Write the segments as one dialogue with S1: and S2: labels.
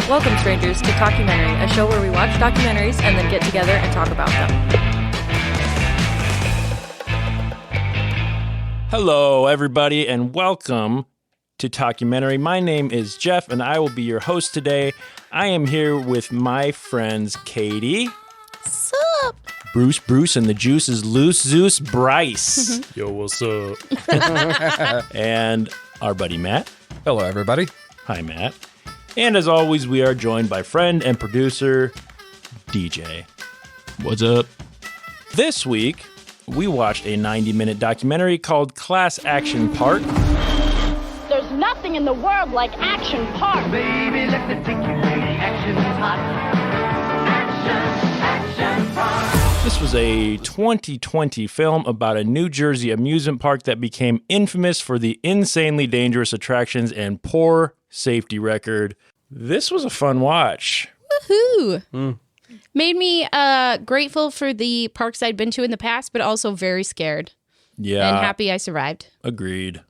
S1: Welcome, strangers, to Talkumentary, a show where we watch documentaries and then get together and talk about them.
S2: Hello, everybody, and welcome to Talkumentary. My name is Jeff, and I will be your host today. I am here with my friends Katie.
S1: Sup?
S2: Bruce, and the juice is loose. Zeus, Bryce.
S3: Yo, what's up?
S2: And our buddy Matt.
S4: Hello, everybody.
S2: Hi, Matt. And as always, we are joined by friend and producer DJ. What's up? This week, we watched a 90-minute documentary called Class Action Park.
S5: There's nothing in the world like Action Park.
S6: Baby, let me take you to the action park. Action Park.
S2: This was a 2020 film about a New Jersey amusement park that became infamous for the insanely dangerous attractions and poor safety record. This was a fun watch.
S7: Woohoo! Made me grateful for the parks I'd been to in the past, but also very scared.
S2: Yeah.
S7: And happy I survived.
S2: Agreed.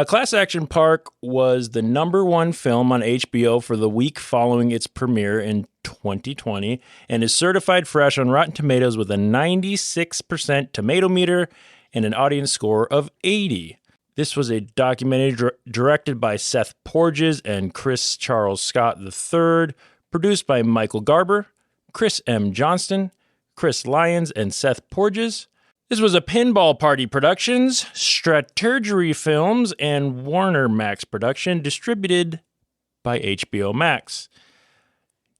S2: Class Action Park was the #1 film on HBO for the week following its premiere in 2020 and is certified fresh on Rotten Tomatoes with a 96% tomato meter and an audience score of 80. This was a documentary directed by Seth Porges and Chris Charles Scott III, produced by Michael Garber, Chris M. Johnston, Chris Lyons, and Seth Porges. This was a Pinball Party Productions, Strategery Films, and Warner Max production, distributed by HBO Max.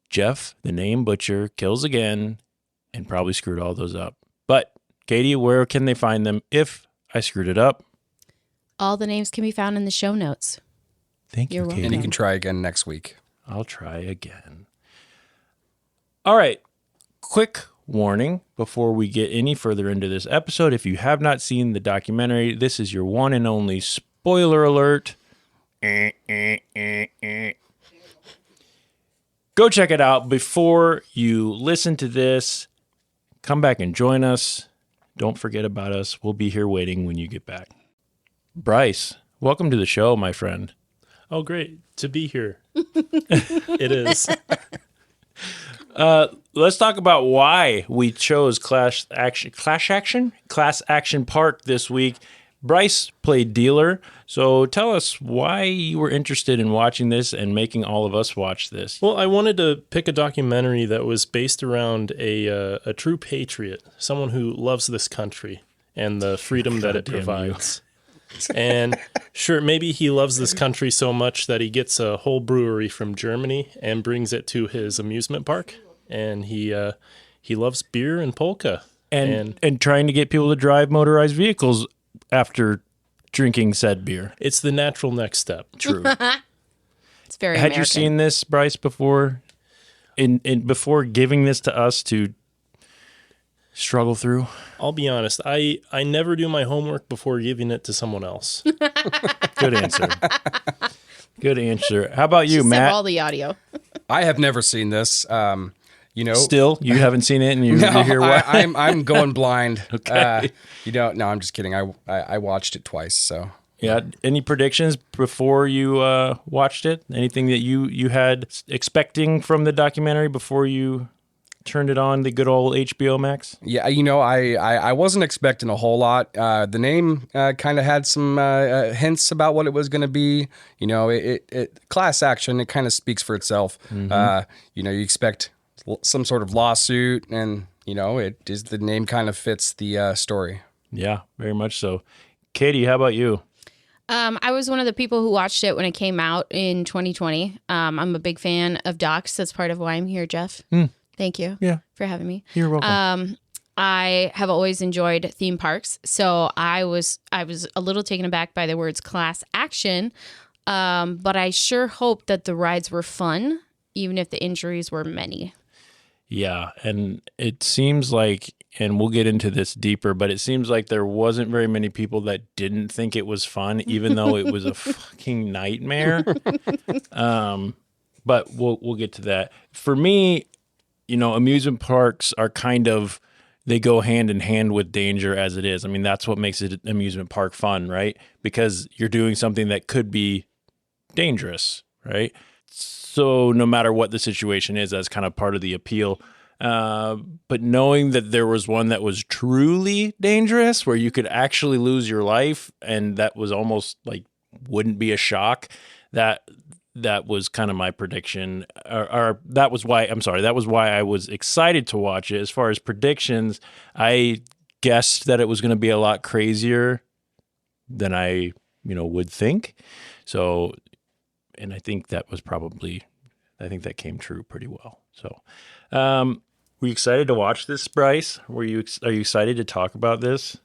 S2: Jeff, the name butcher, kills again and probably screwed all those up. But, Katie, where can they find them if I screwed it up?
S7: All the names can be found in the show notes.
S2: Thank you,
S7: You're
S2: Katie.
S7: welcome.
S4: And you can try again next week.
S2: I'll try again. All right. Quick warning before we get any further into this episode. If you have not seen the documentary, this is your one and only spoiler alert. Go check it out before you listen to this. Come back and join us. Don't forget about us. We'll be here waiting when you get back. Bryce, welcome to the show, my friend.
S3: Oh, great to be here. It is.
S2: Let's talk about why we chose Class Action Park this week. Bryce played dealer, so tell us why you were interested in watching this and making all of us watch this.
S3: Well, I wanted to pick a documentary that was based around a true patriot, someone who loves this country and the freedom that it
S2: damn you.
S3: provides. And sure, maybe he loves this country so much that he gets a whole brewery from Germany and brings it to his amusement park. And he loves beer and polka.
S2: And trying to get people to drive motorized vehicles after drinking said beer.
S3: It's the natural next step.
S2: True.
S7: It's very
S2: Had
S7: American.
S2: you seen this, Bryce, before? Before giving this to us to struggle through?
S3: I'll be honest, I never do my homework before giving it to someone else.
S2: Good answer. Good answer. How about you,
S7: Just
S2: Matt?
S7: have all the audio.
S4: I have never seen this.
S2: Still, you haven't seen it, and you're here.
S4: I'm going blind.
S2: Okay.
S4: No, I'm just kidding. I watched it twice. So
S2: Yeah. Any predictions before you watched it? Anything that you had expecting from the documentary before you turned it on, the good old HBO Max?
S4: yeah, I wasn't expecting a whole lot. The name kind of had some hints about what it was going to be. It class action. It kind of speaks for itself. You expect some sort of lawsuit, and the name kind of fits the story.
S2: Yeah, very much so. Katie, how about you?
S7: I was one of the people who watched it when it came out in 2020. I'm a big fan of docs. That's part of why I'm here, Jeff. Thank you for having me.
S2: You're welcome.
S7: I have always enjoyed theme parks, so I was a little taken aback by the words class action, but I sure hoped that the rides were fun, even if the injuries were many.
S2: Yeah, and it seems like, and we'll get into this deeper, but it seems like there wasn't very many people that didn't think it was fun, even though it was a fucking nightmare. But we'll get to that. For me, amusement parks are kind of, they go hand in hand with danger as it is. I mean, that's what makes it an amusement park fun, right? Because you're doing something that could be dangerous, right? So no matter what the situation is, that's kind of part of the appeal. But knowing that there was one that was truly dangerous, where you could actually lose your life, and that was almost like wouldn't be a shock, that was kind of my prediction. Or that was why I was excited to watch it. As far as predictions, I guessed that it was going to be a lot crazier than I, would think. So, and I think that came true pretty well. So, were you excited to watch this, Bryce? Are you excited to talk about this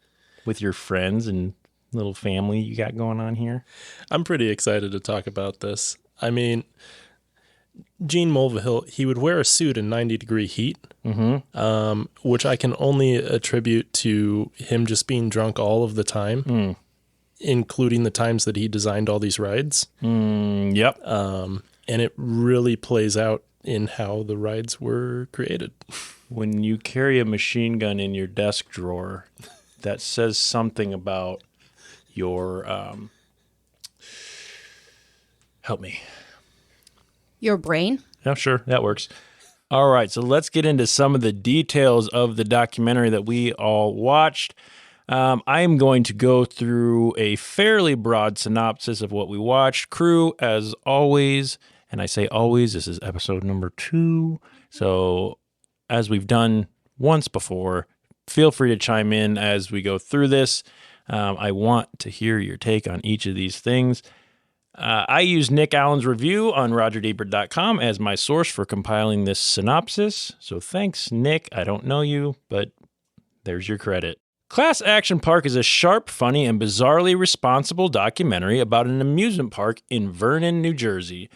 S2: with your friends and little family you got going on here?
S3: I'm pretty excited to talk about this. I mean, Gene Mulvihill, he would wear a suit in 90-degree heat, which I can only attribute to him just being drunk all of the time, including the times that he designed all these rides.
S2: Yep.
S3: And it really plays out in how the rides were created.
S2: When you carry a machine gun in your desk drawer, that says something about your help me.
S7: Your brain?
S2: Yeah, sure, that works. All right, so let's get into some of the details of the documentary that we all watched. I am going to go through a fairly broad synopsis of what we watched. Crew, as always, and I say always, this is episode number 2. So as we've done once before, feel free to chime in as we go through this. I want to hear your take on each of these things. I use Nick Allen's review on RogerDebert.com as my source for compiling this synopsis. So thanks, Nick. I don't know you, but there's your credit. Class Action Park is a sharp, funny, and bizarrely responsible documentary about an amusement park in Vernon, New Jersey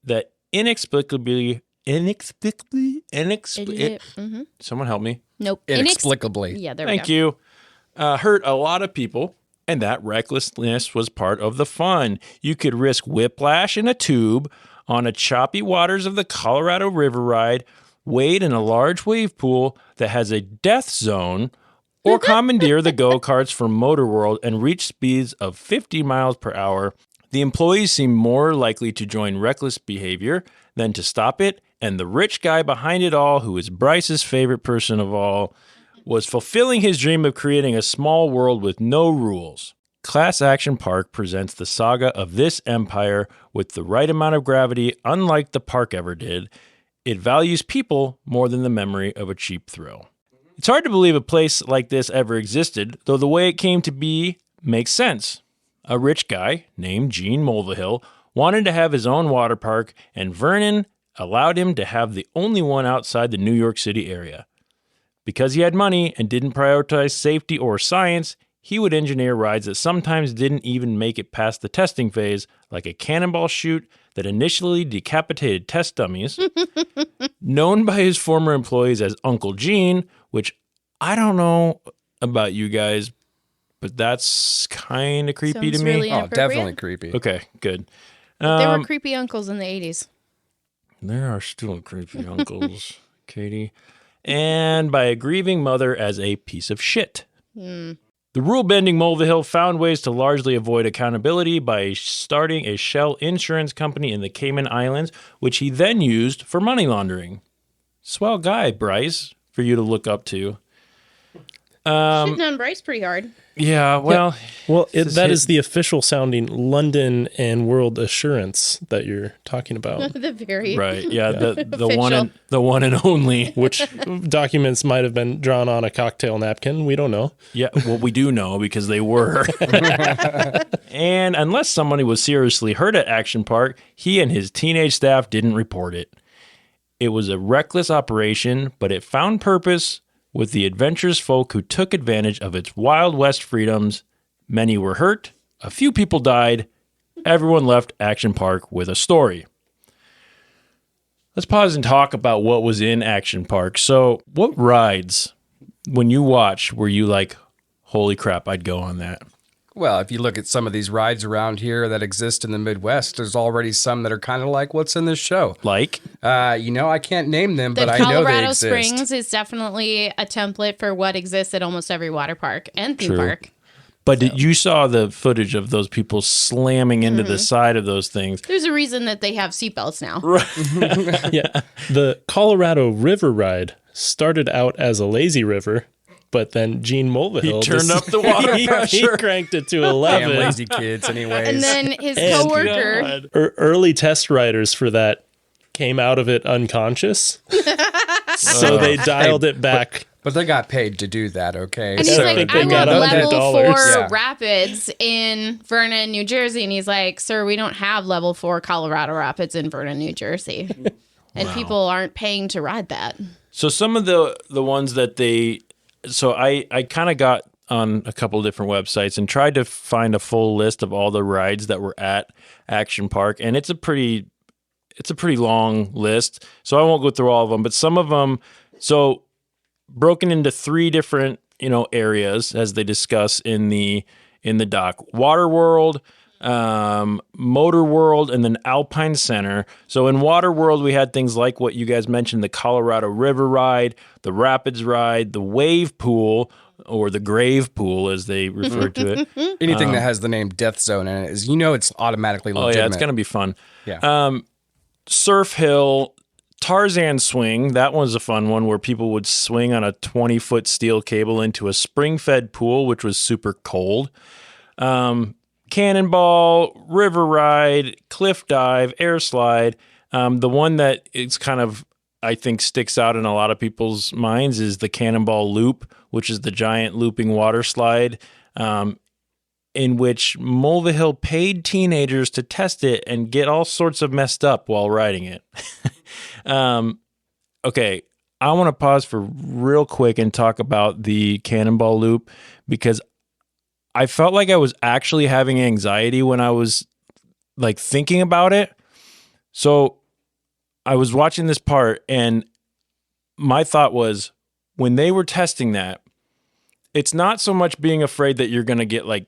S2: that inexplicably, someone help me.
S7: Nope.
S4: Inexplicably.
S7: Yeah, there we
S2: Thank
S7: go.
S2: you. Hurt a lot of people, and that recklessness was part of the fun. You could risk whiplash in a tube on a choppy waters of the Colorado River ride, wade in a large wave pool that has a death zone, or commandeer the go-karts from Motor World and reach speeds of 50 miles per hour. The employees seem more likely to join reckless behavior than to stop it, and the rich guy behind it all, who is Bryce's favorite person of all, was fulfilling his dream of creating a small world with no rules. Class Action Park presents the saga of this empire with the right amount of gravity, unlike the park ever did. It values people more than the memory of a cheap thrill. It's hard to believe a place like this ever existed, though the way it came to be makes sense. A rich guy named Gene Mulvihill wanted to have his own water park, and Vernon allowed him to have the only one outside the New York City area. Because he had money and didn't prioritize safety or science, he would engineer rides that sometimes didn't even make it past the testing phase, like a cannonball chute that initially decapitated test dummies, known by his former employees as Uncle Gene, which I don't know about you guys, but that's kind of creepy
S7: Sounds
S2: to me.
S7: really
S4: Oh,
S7: inappropriate.
S4: definitely creepy.
S2: Okay, good.
S7: They were creepy uncles in the 80s.
S2: There are still creepy uncles, Katie. And by a grieving mother as a piece of shit. The rule-bending Mulvihill found ways to largely avoid accountability by starting a shell insurance company in the Cayman Islands, which he then used for money laundering. Swell guy, Bryce, for you to look up to.
S7: Shitting on Bryce pretty hard.
S2: Yeah, well...
S3: Well,
S2: This
S3: that
S2: is
S3: is the official sounding London and World Assurance that you're talking about,
S7: The very
S2: Right, yeah, the
S7: Official.
S2: one and only.
S3: which documents might have been drawn on a cocktail napkin. We don't know.
S2: Yeah, well, we do know because they were. And unless somebody was seriously hurt at Action Park, he and his teenage staff didn't report it. It was a reckless operation, but it found purpose with the adventurous folk who took advantage of its Wild West freedoms. Many were hurt, a few people died, everyone left Action Park with a story. Let's pause and talk about what was in Action Park. So, what rides, when you watched, were you like, holy crap, I'd go on that?
S4: Well, if you look at some of these rides around here that exist in the Midwest, there's already some that are kind of like what's in this show.
S2: Like?
S4: I can't name them,
S7: The
S4: but I know they
S7: Colorado
S4: exist.
S7: Springs is definitely a template for what exists at almost every water park and theme
S2: True.
S7: park.
S2: But you saw the footage of those people slamming into the side of those things.
S7: There's a reason that they have seatbelts now.
S3: Yeah. The Colorado River ride started out as a lazy river, but then Gene Mulvihill
S2: He turned up the water
S3: he
S2: pressure.
S3: cranked it to
S4: Damn
S3: 11.
S4: lazy kids, anyways.
S7: And then his
S3: And
S7: coworker,
S3: early test riders for that came out of it unconscious. So they dialed it back.
S4: But they got paid to do that, okay?
S7: and he's
S3: So
S7: like,
S3: they
S7: I
S3: got
S7: want level
S3: $100.
S7: 4
S4: Yeah.
S7: rapids in Vernon, New Jersey. And he's like, sir, we don't have level 4 Colorado rapids in Vernon, New Jersey. And people aren't paying to ride that.
S2: So some of the ones that I kind of got on a couple of different websites and tried to find a full list of all the rides that were at Action Park, and it's a pretty long list. So I won't go through all of them, but some of them broken into 3 different, areas as they discuss in the doc. Water World, Motor World, and then Alpine Center. So in Water World, we had things like what you guys mentioned, the Colorado River ride, the Rapids ride, the Wave Pool, or the Grave Pool as they refer to it.
S4: Anything that has the name Death Zone in it is, it's automatically
S2: Oh
S4: legitimate.
S2: yeah, it's going to be fun.
S4: Yeah.
S2: Surf Hill, Tarzan Swing, that one's a fun one where people would swing on a 20-foot steel cable into a spring-fed pool, which was super cold. Cannonball, River Ride, Cliff Dive, Air Slide. The one that it's kind of, I think, sticks out in a lot of people's minds is the Cannonball Loop, which is the giant looping water slide, in which Mulvihill paid teenagers to test it and get all sorts of messed up while riding it. Okay, I want to pause for real quick and talk about the Cannonball Loop because I felt like I was actually having anxiety when I was like thinking about it. So I was watching this part and my thought was when they were testing that, it's not so much being afraid that you're going to get like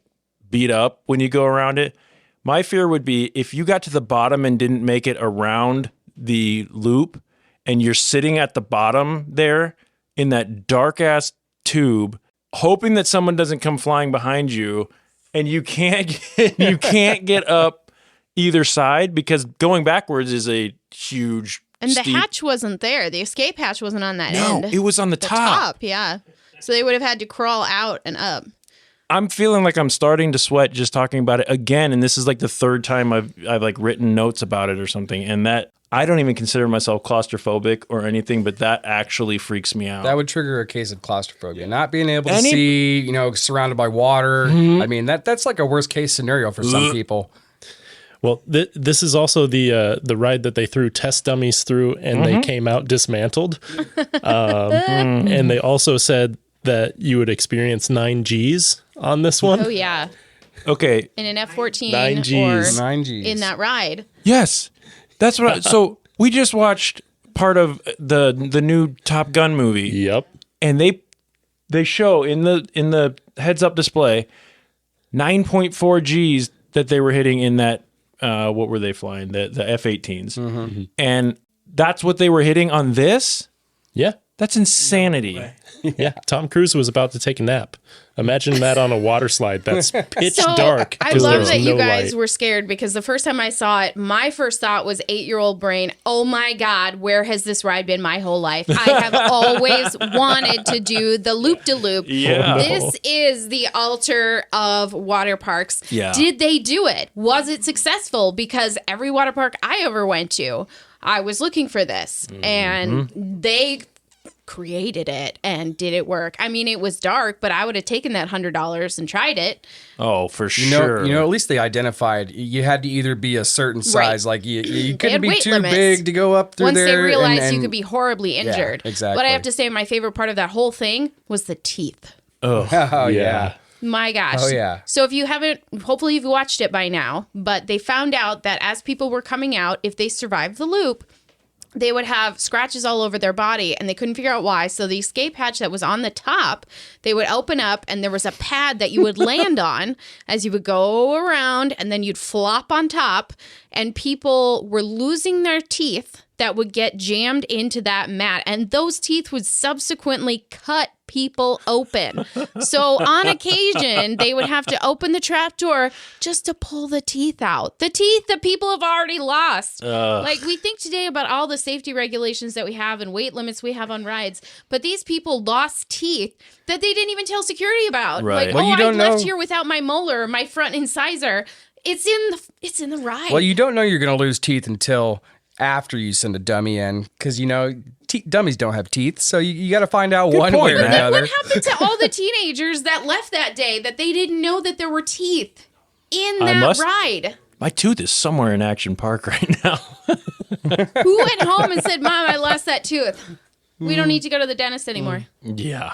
S2: beat up when you go around it. My fear would be if you got to the bottom and didn't make it around the loop and you're sitting at the bottom there in that dark ass tube, hoping that someone doesn't come flying behind you and you can't get up either side because going backwards is a huge
S7: And the
S2: steep-
S7: hatch wasn't there. The escape hatch wasn't on that
S2: No,
S7: end.
S2: it was on the top.
S7: Yeah. So they would have had to crawl out and up.
S2: I'm feeling like I'm starting to sweat just talking about it again, and this is like the 3rd time I've like written notes about it or something, and that I don't even consider myself claustrophobic or anything, but that actually freaks me out.
S4: That would trigger a case of claustrophobia. Not being able to see, surrounded by water. I mean, that's like a worst case scenario for some people.
S3: Well, this is also the ride that they threw test dummies through, and they came out dismantled. And they also said that you would experience 9 Gs on this one.
S7: Oh, yeah.
S2: Okay,
S7: In an F-14
S3: 9 Gs.
S7: or
S4: 9 Gs.
S7: in that ride.
S2: yes, that's what. So we just watched part of the new Top Gun movie.
S3: Yep.
S2: And they show in the heads up display 9.4 Gs that they were hitting in that what were they flying, the F-18s, and that's what they were hitting on this.
S3: Yeah.
S2: That's insanity.
S3: Yeah. Tom Cruise was about to take a nap. Imagine that on a water slide that's pitch dark.
S7: I
S3: 'cause
S7: love
S3: there's
S7: that you
S3: no
S7: guys
S3: light.
S7: were scared because the first time I saw it, my first thought was 8-year-old brain, oh my God, where has this ride been my whole life? I have always wanted to do the loop-de-loop.
S2: Yeah.
S7: This is the altar of water parks.
S2: Yeah.
S7: Did they do it? Was it successful? Because every water park I ever went to, I was looking for this. And they created it and did it work? I mean, it was dark, but I would have taken that $100 and tried it.
S2: Oh, for
S4: You know,
S2: sure.
S4: at least they identified you had to either be a certain size, like you couldn't
S7: had
S4: be
S7: weight
S4: too
S7: limits.
S4: big to go up through
S7: Once
S4: there.
S7: they realized
S4: and
S7: you could be horribly injured.
S4: exactly.
S7: But I have to say, my favorite part of that whole thing was the teeth.
S4: Oh yeah.
S7: My gosh.
S4: Oh, yeah.
S7: So if you haven't, hopefully you've watched it by now, but they found out that as people were coming out, if they survived the loop, they would have scratches all over their body and they couldn't figure out why. So the escape hatch that was on the top, they would open up and there was a pad that you would land on as you would go around and then you'd flop on top and people were losing their teeth that would get jammed into that mat. And those teeth would subsequently cut people open. So on occasion, they would have to open the trap door just to pull the teeth out. The teeth that people have already lost. Like, we think today about all the safety regulations that we have and weight limits we have on rides, but these people lost teeth that they didn't even tell security about.
S2: Right.
S7: Like,
S4: Well, you
S7: I
S4: don't
S7: left
S4: know-
S7: here without my molar, my front incisor. It's in the ride.
S4: Well, you don't know you're going to lose teeth until after you send a dummy in, because dummies don't have teeth, so you got to find out one
S2: point,
S4: way or
S2: Matt.
S4: another.
S7: What happened to all the teenagers that left that day that they didn't know that there were teeth in that ride?
S2: My tooth is somewhere in Action Park right now.
S7: Who went home and said, "Mom, I lost that tooth. We don't need to go to the dentist anymore."
S2: Yeah.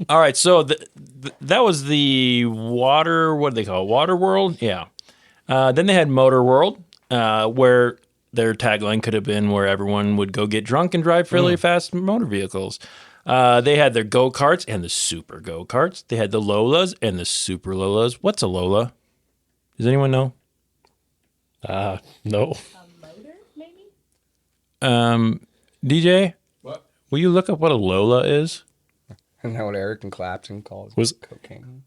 S2: All right, so that was the water. What do they call it? Water World. Yeah. Then they had Motor World, where their tagline could have been where everyone would go get drunk and drive really fast motor vehicles. They had their go-karts and the super go-karts. They had the Lolas and the super Lolas. What's a Lola? Does anyone know?
S3: No.
S2: DJ?
S4: What?
S2: Will you look up what a Lola is?
S4: Isn't that what Eric and Clapton calls
S3: Was-
S4: cocaine?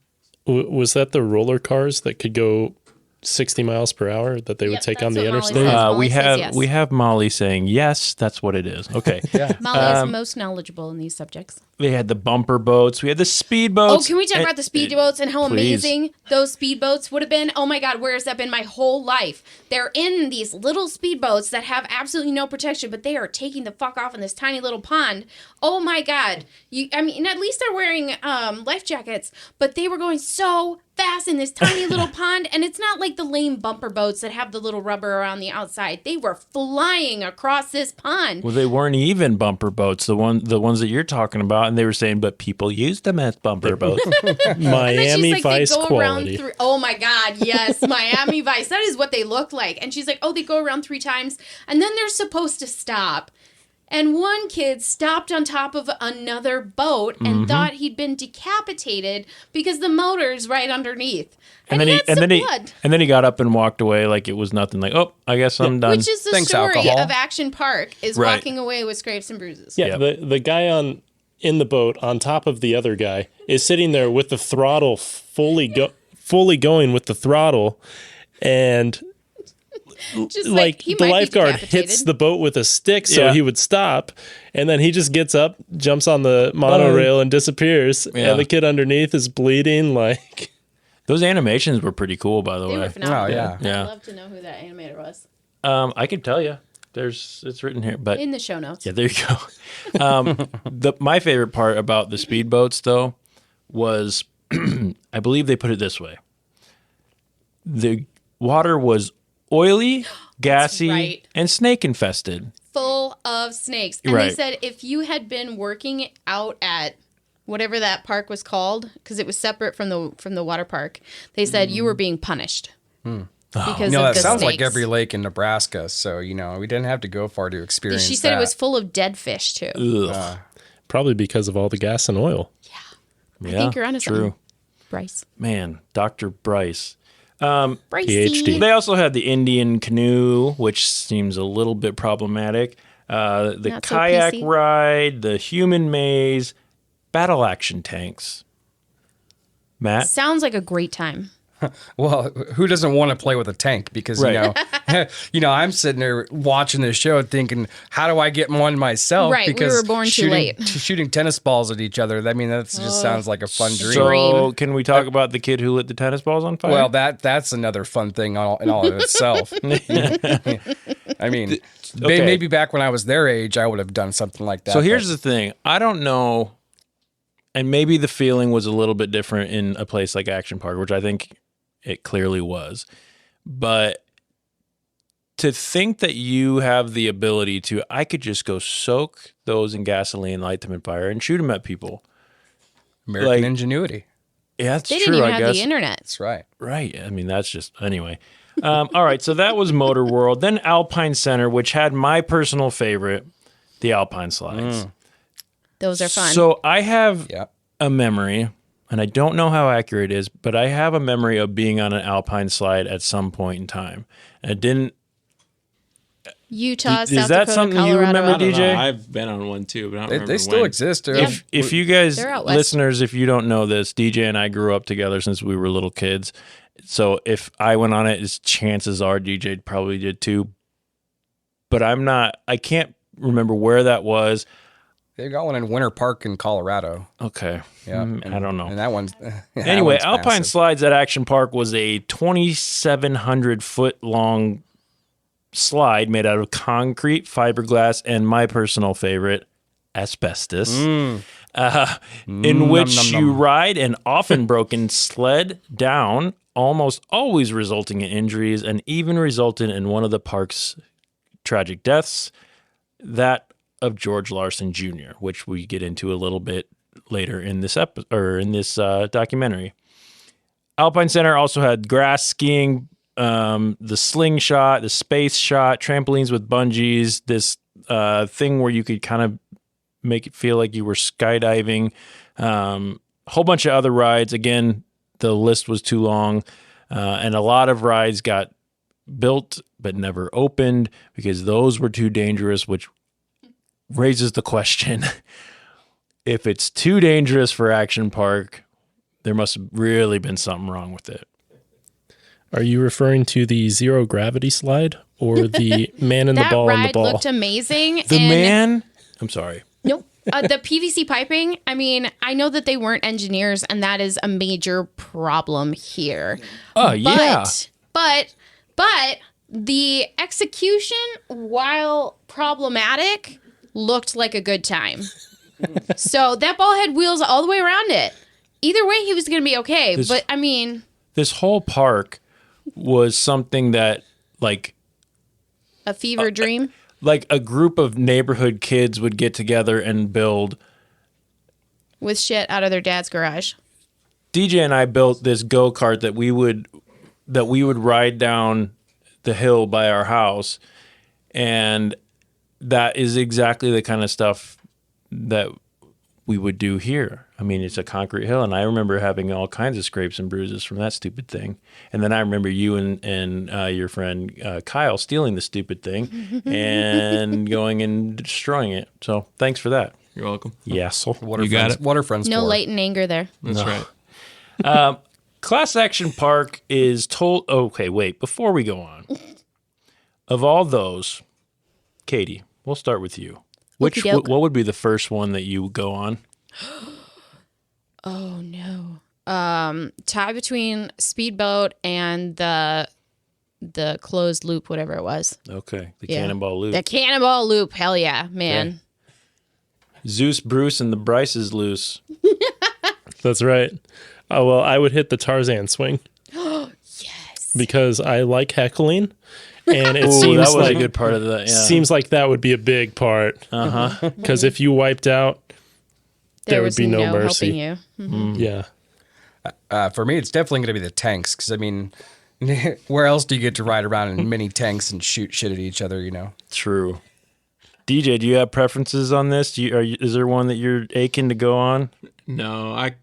S3: Was that the roller cars that could go 60 miles per hour that they would
S7: Yep,
S3: take
S7: that's
S3: on the
S7: what Molly
S3: interstate?
S7: says. Molly
S2: we
S7: says
S2: have
S7: yes.
S2: we have Molly saying yes. That's what it is. Okay.
S7: Molly is most knowledgeable in these subjects.
S2: They had the bumper boats. We had the speed boats.
S7: Oh, can we talk about the speedboats and how
S2: please.
S7: amazing those speedboats would have been? Oh my God, where has that been my whole life? They're in these little speedboats that have absolutely no protection, but they are taking the fuck off in this tiny little pond. Oh my God. At least they're wearing life jackets, but they were going so fast in this tiny little pond, and it's not like the lame bumper boats that have the little rubber around the outside. They were flying across this pond.
S2: Well, they weren't even bumper boats. The ones that you're talking about, and they were saying, but people used them as bumper boats.
S7: And then
S3: Miami
S7: she's like,
S3: Vice
S7: they go
S3: quality.
S7: around three. Oh my God, yes, Miami Vice. That is what they look like. And she's like, oh, they go around 3 times, and then they're supposed to stop. And one kid stopped on top of another boat and thought he'd been decapitated because the motor's right underneath. And, he had some blood.
S2: and then he got up and walked away like it was nothing. Like, oh, I guess I'm done.
S7: Which is the
S4: Thanks,
S7: story
S4: alcohol.
S7: of Action Park, is
S2: Right.
S7: walking away with scrapes and bruises.
S3: Yeah, the guy in the boat on top of the other guy is sitting there with the throttle fully going with the throttle, and
S7: Just
S3: like
S7: he
S3: the
S7: might be
S3: lifeguard
S7: decapitated.
S3: hits the boat with a stick so
S2: Yeah.
S3: he would stop, and then he just gets up, jumps on the monorail, and disappears.
S2: Yeah.
S3: And the kid underneath is bleeding. Like,
S2: Those animations were pretty cool, by the
S7: They
S2: way.
S7: were phenomenal.
S4: Oh, yeah.
S2: Yeah.
S7: I'd love to know who that animator was.
S2: I could tell you. It's written here, but
S7: In the show notes.
S2: yeah, there you go. My favorite part about the speedboats, though, was I believe they put it this way: the water was oily, gassy,
S7: right.
S2: and snake infested.
S7: Full of snakes. And
S2: Right.
S7: they said if you had been working out at whatever that park was called, because it was separate from the water park, they said you were being punished. Because of
S4: That
S7: the
S4: sounds
S7: snakes.
S4: like every lake in Nebraska, so we didn't have to go far to experience
S7: She said
S4: that.
S7: it was full of dead fish too.
S2: Ugh.
S3: probably because of all the gas and oil.
S7: I think you're onto
S2: true.
S7: something, Bryce.
S2: Man, Dr. Bryce.
S7: Brycey.
S3: PhD.
S2: They also had the Indian canoe, which seems a little bit problematic. The
S7: Not so
S2: kayak
S7: PC.
S2: ride, the human maze, battle action tanks. Matt?
S7: Sounds like a great time.
S4: Well, who doesn't want to play with a tank? Because
S2: Right.
S4: I'm sitting there watching this show, thinking, "How do I get one myself?"
S7: Right, we
S4: Because
S7: were born too
S4: shooting,
S7: late.
S4: shooting tennis balls at each other. I mean, that just sounds like a fun dream.
S2: So, can we talk about the kid who lit the tennis balls on fire?
S4: Well, that's another fun thing in all of itself. I mean,
S2: okay.
S4: maybe back when I was their age, I would have done something like that.
S2: So here's the thing. I don't know, and maybe the feeling was a little bit different in a place like Action Park, which I think it clearly was. But to think that you have the ability to, I could just go soak those in gasoline, light them in fire, and shoot them at people.
S4: American
S2: like-
S4: ingenuity.
S2: Yeah, that's
S7: They
S2: true,
S7: didn't even
S2: I
S7: have
S2: guess.
S7: the internet.
S4: That's right.
S2: Right. I mean, that's just, anyway. All right. So that was Motor World. Then Alpine Center, which had my personal favorite, the Alpine slides.
S7: Those are fun.
S2: So I have
S4: Yeah.
S2: a memory, and I don't know how accurate it is, but I have a memory of being on an Alpine slide at some point in time. And
S7: Utah,
S2: Is
S7: South
S2: that
S7: Dakota,
S2: something you
S7: Colorado.
S2: remember,
S8: I don't know.
S2: DJ?
S8: I've been on one too, but I don't remember
S4: They still
S8: when.
S4: exist.
S2: If you guys,
S7: They're out west.
S2: listeners, if you don't know this, DJ and I grew up together since we were little kids. So if I went on it, chances are DJ probably did too. But I can't remember where that was.
S4: They got one in Winter Park in Colorado.
S2: Okay.
S4: Yeah,
S2: I don't know.
S4: And that one's
S2: Anyway, Alpine Slides at Action Park was a 2,700 foot long slide made out of concrete, fiberglass, and my personal favorite, asbestos, in which you ride an often broken sled down, almost always resulting in injuries, and even resulted in one of the park's tragic deaths, that of George Larson Jr., which we get into a little bit later in this documentary. Alpine Center also had grass skiing, the slingshot, the space shot, trampolines with bungees, this thing where you could kind of make it feel like you were skydiving, a whole bunch of other rides. Again, the list was too long, and a lot of rides got built but never opened because those were too dangerous, which raises the question, if it's too dangerous for Action Park, there must have really been something wrong with it.
S3: Are you referring to the zero gravity slide or the man in the
S7: That
S3: ball in the
S7: ride
S3: ball?
S7: looked amazing.
S2: I'm sorry.
S7: Nope. The PVC piping, I mean, I know that they weren't engineers, and that is a major problem here.
S2: Oh, yeah.
S7: But the execution, while problematic, looked like a good time. So that ball had wheels all the way around it. Either way, he was going to be okay. But, I mean...
S2: This whole park was something that, like...
S7: A fever dream?
S2: Like a group of neighborhood kids would get together and build.
S7: With shit out of their dad's garage.
S2: DJ and I built this go-kart that we would ride down the hill by our house, and that is exactly the kind of stuff that we would do here. I mean, it's a concrete hill, and I remember having all kinds of scrapes and bruises from that stupid thing. And then I remember you and your friend Kyle stealing the stupid thing and going and destroying it. So thanks for that.
S8: You're welcome.
S2: Yes.
S4: What are
S8: You got
S4: friends,
S8: it.
S4: what are friends
S7: No
S4: for?
S7: latent anger there.
S8: That's right.
S2: Class Action Park is told... Okay, wait. Before we go on, of all those, Katie, we'll start with you.
S7: Okey-doke.
S2: What would be the first one that you would go on?
S7: Oh, no. Tie between Speedboat and the closed loop, whatever it was.
S2: Okay, the
S7: Yeah.
S2: Cannonball Loop.
S7: The Cannonball Loop. Hell yeah, man.
S2: Okay. Zeus, Bruce, and the Bryce is loose.
S3: That's right. Oh, well, I would hit the Tarzan swing.
S7: Yes.
S3: Because I like heckling, and it
S2: Ooh,
S3: seems
S2: that was
S3: like
S2: a good part of that. Yeah.
S3: seems like that would be a big part. Because if you wiped out, there would
S7: was
S3: be no mercy.
S7: helping you.
S3: Yeah.
S4: For me, it's definitely going to be the tanks because I mean, where else do you get to ride around in mini tanks and shoot shit at each other? You know.
S2: True. DJ, do you have preferences on this? Is there one that you're aching to go on?
S8: No, I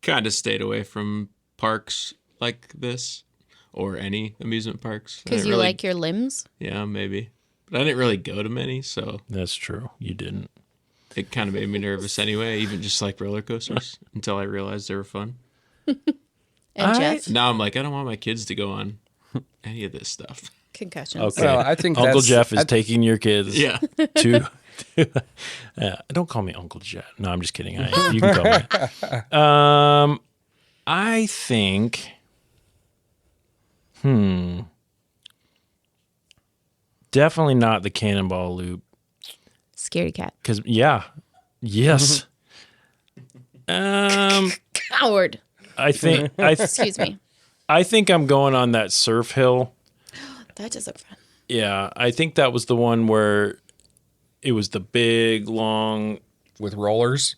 S8: kind of stayed away from parks like this or any amusement parks. I
S7: Because
S8: didn't
S7: you
S8: really-
S7: like your limbs?
S8: Yeah, maybe. But I didn't really go to many, so
S2: That's true. You didn't.
S8: it kind of made me nervous anyway, even just like roller coasters, until I realized they were fun.
S7: And Jeff?
S8: Now I'm like, I don't want my kids to go on any of this stuff.
S7: Concussions.
S2: Okay.
S4: Well, I think
S2: Uncle
S4: that's-
S2: Jeff is
S4: I-
S2: taking your kids.
S8: Yeah.
S2: To don't call me Uncle Jeff. No, I'm just kidding. You can call me that. I think. Definitely not the Cannonball Loop.
S7: Scaredy cat.
S2: Because yes.
S7: Coward.
S2: I think
S7: Excuse me.
S2: I think I'm going on that surf hill.
S7: That does look fun.
S2: Yeah, I think that was the one where it was the big long.
S4: with rollers.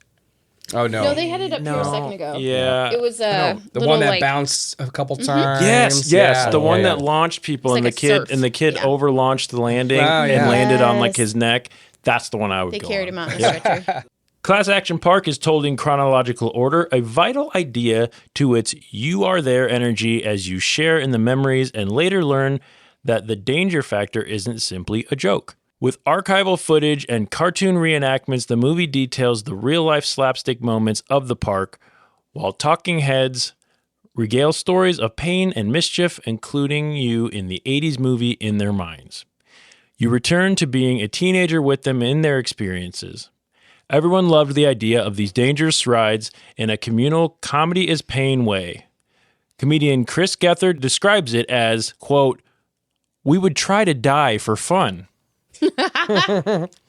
S4: Oh no,
S7: No, they had it up here a second ago.
S2: Yeah,
S7: It was
S4: the
S7: little,
S4: one that
S7: like,
S4: bounced a couple times.
S2: Yes,
S4: Yeah,
S2: the one
S4: yeah.
S2: that launched people,
S7: It's
S2: and
S7: like
S2: the
S7: a
S2: kid
S7: surf.
S2: and the kid
S7: Yeah.
S2: overlaunched the landing
S4: Oh,
S2: and
S4: yeah.
S2: landed on like
S7: Yes.
S2: his neck. That's the one I would
S7: They
S2: go
S7: carried
S2: on.
S7: him out in a stretcher.
S2: Class Action Park is told in chronological order, a vital idea to its you are there energy as you share in the memories and later learn that the danger factor isn't simply a joke. With archival footage and cartoon reenactments, the movie details the real-life slapstick moments of the park, while talking heads regale stories of pain and mischief, including you in the 80s movie in their minds. You return to being a teenager with them in their experiences. Everyone loved the idea of these dangerous rides in a communal comedy is pain way. Comedian Chris Gethard describes it as, quote, "We would try to die for fun."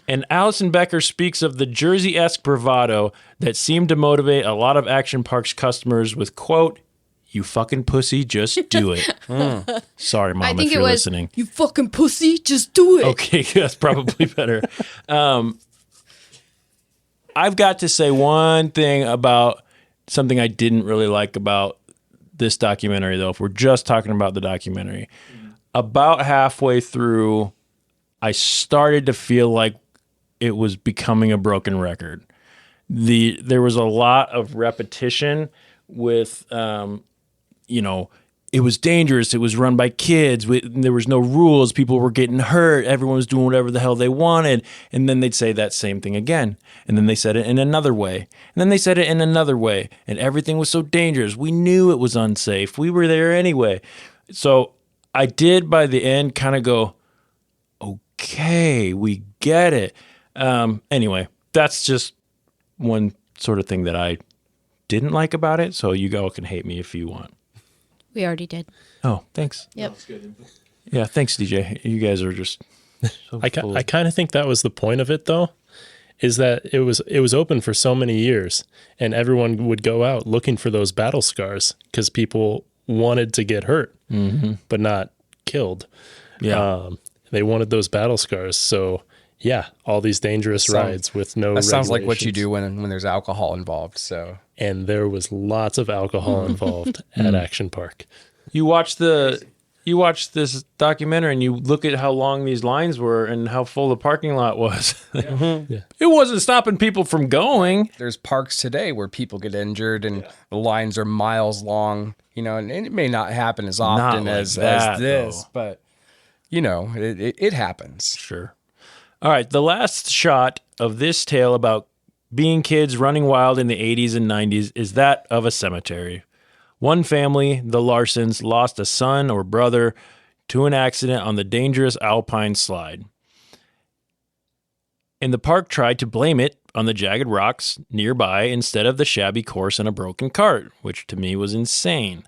S2: And Allison Becker speaks of the Jersey-esque bravado that seemed to motivate a lot of Action Park's customers with, quote, "You fucking pussy, just do it." Sorry, Mom,
S7: I think
S2: if you're
S7: it was,
S2: listening.
S7: "You fucking pussy, just do it."
S2: Okay, that's probably better. I've got to say one thing about something I didn't really like about this documentary, though, if we're just talking about the documentary. About halfway through, I started to feel like it was becoming a broken record. There was a lot of repetition with, it was dangerous. It was run by kids. There was no rules. People were getting hurt. Everyone was doing whatever the hell they wanted. And then they'd say that same thing again. And then they said it in another way. And then they said it in another way. And everything was so dangerous. We knew it was unsafe. We were there anyway. So I did, by the end, kind of go, okay, we get it. Anyway, that's just one sort of thing that I didn't like about it. So you all can hate me if you want.
S7: We already did.
S2: Oh, thanks.
S7: Yep.
S2: Yeah, thanks, DJ. You guys are just so
S3: I kind of think that was the point of it, though, is that it was open for so many years, and everyone would go out looking for those battle scars because people wanted to get hurt, but not killed.
S2: Yeah.
S3: They wanted those battle scars. So, yeah, all these dangerous rides with no
S4: That sounds like what you
S3: regulations.
S4: do when there's alcohol involved. So
S3: And there was lots of alcohol involved at Action Park.
S2: You watch this documentary and you look at how long these lines were and how full the parking lot was. It wasn't stopping people from going.
S4: there's parks today where people get injured and the lines are miles long, and it may not happen as often
S2: like
S4: as
S2: that,
S4: this,
S2: though.
S4: but it happens.
S2: Sure. All right. The last shot of this tale about being kids running wild in the 80s and 90s is that of a cemetery. One family, the Larsons, lost a son or brother to an accident on the dangerous Alpine slide. And the park tried to blame it on the jagged rocks nearby instead of the shabby course and a broken cart, which to me was insane.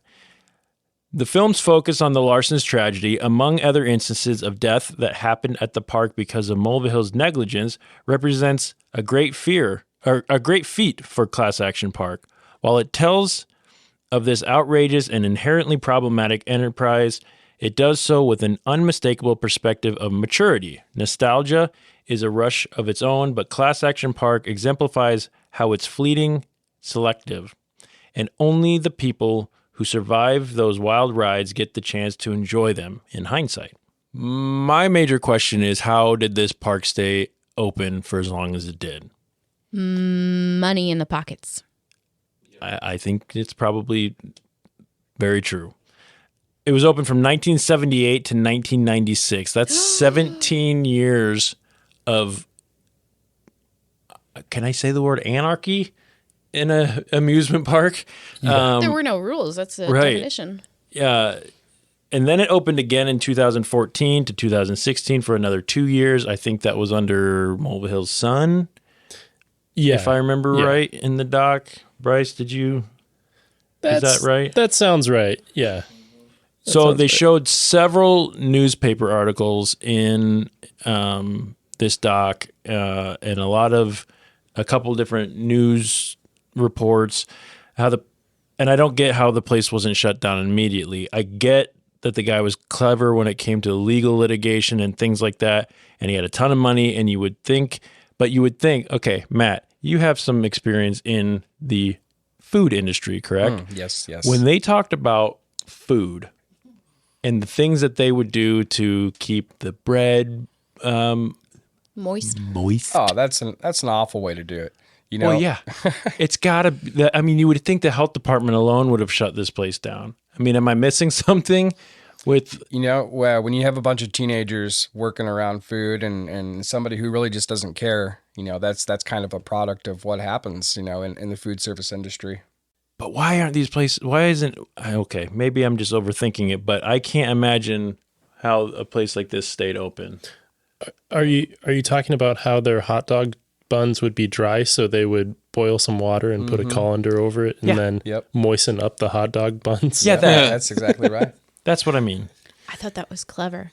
S2: The film's focus on the Larsons' tragedy, among other instances of death that happened at the park because of Mulvihill's negligence, represents a great feat for Class Action Park. While it tells of this outrageous and inherently problematic enterprise, it does so with an unmistakable perspective of maturity. Nostalgia is a rush of its own, but Class Action Park exemplifies how it's fleeting, selective, and only the people who survive those wild rides get the chance to enjoy them in hindsight. My major question is, how did this park stay open for as long as it did?
S7: Money in the pockets.
S2: I think it's probably very true. It was open from 1978 to 1996. That's 17 years of, can I say the word anarchy in an amusement park?
S7: There were no rules. That's the
S2: right.
S7: definition.
S2: And then it opened again in 2014 to 2016 for another 2 years. I think that was under Mulvihill's son, if I remember right in the doc. Bryce, is that right?
S3: That sounds right. Yeah.
S2: So they showed several newspaper articles in this doc and a couple different news reports. And I don't get how the place wasn't shut down immediately. I get that the guy was clever when it came to legal litigation and things like that, and he had a ton of money. And you would think, okay, Matt, you have some experience in the food industry, correct?
S4: Yes.
S2: When they talked about food and the things that they would do to keep the bread
S7: Moist.
S4: Oh, that's an awful way to do it.
S2: Well, yeah, it's gotta. You would think the health department alone would have shut this place down. Am I missing something? With
S4: when you have a bunch of teenagers working around food and somebody who really just doesn't care, that's kind of a product of what happens, in the food service industry.
S2: But why aren't these places? Why isn't okay? Maybe I'm just overthinking it, but I can't imagine how a place like this stayed open.
S3: Are you talking about how their hot dog buns would be dry, so they would boil some water and put a colander over it, and then moisten up the hot dog buns?
S2: Yeah,
S4: that's exactly right.
S2: That's what I mean.
S7: I thought that was clever.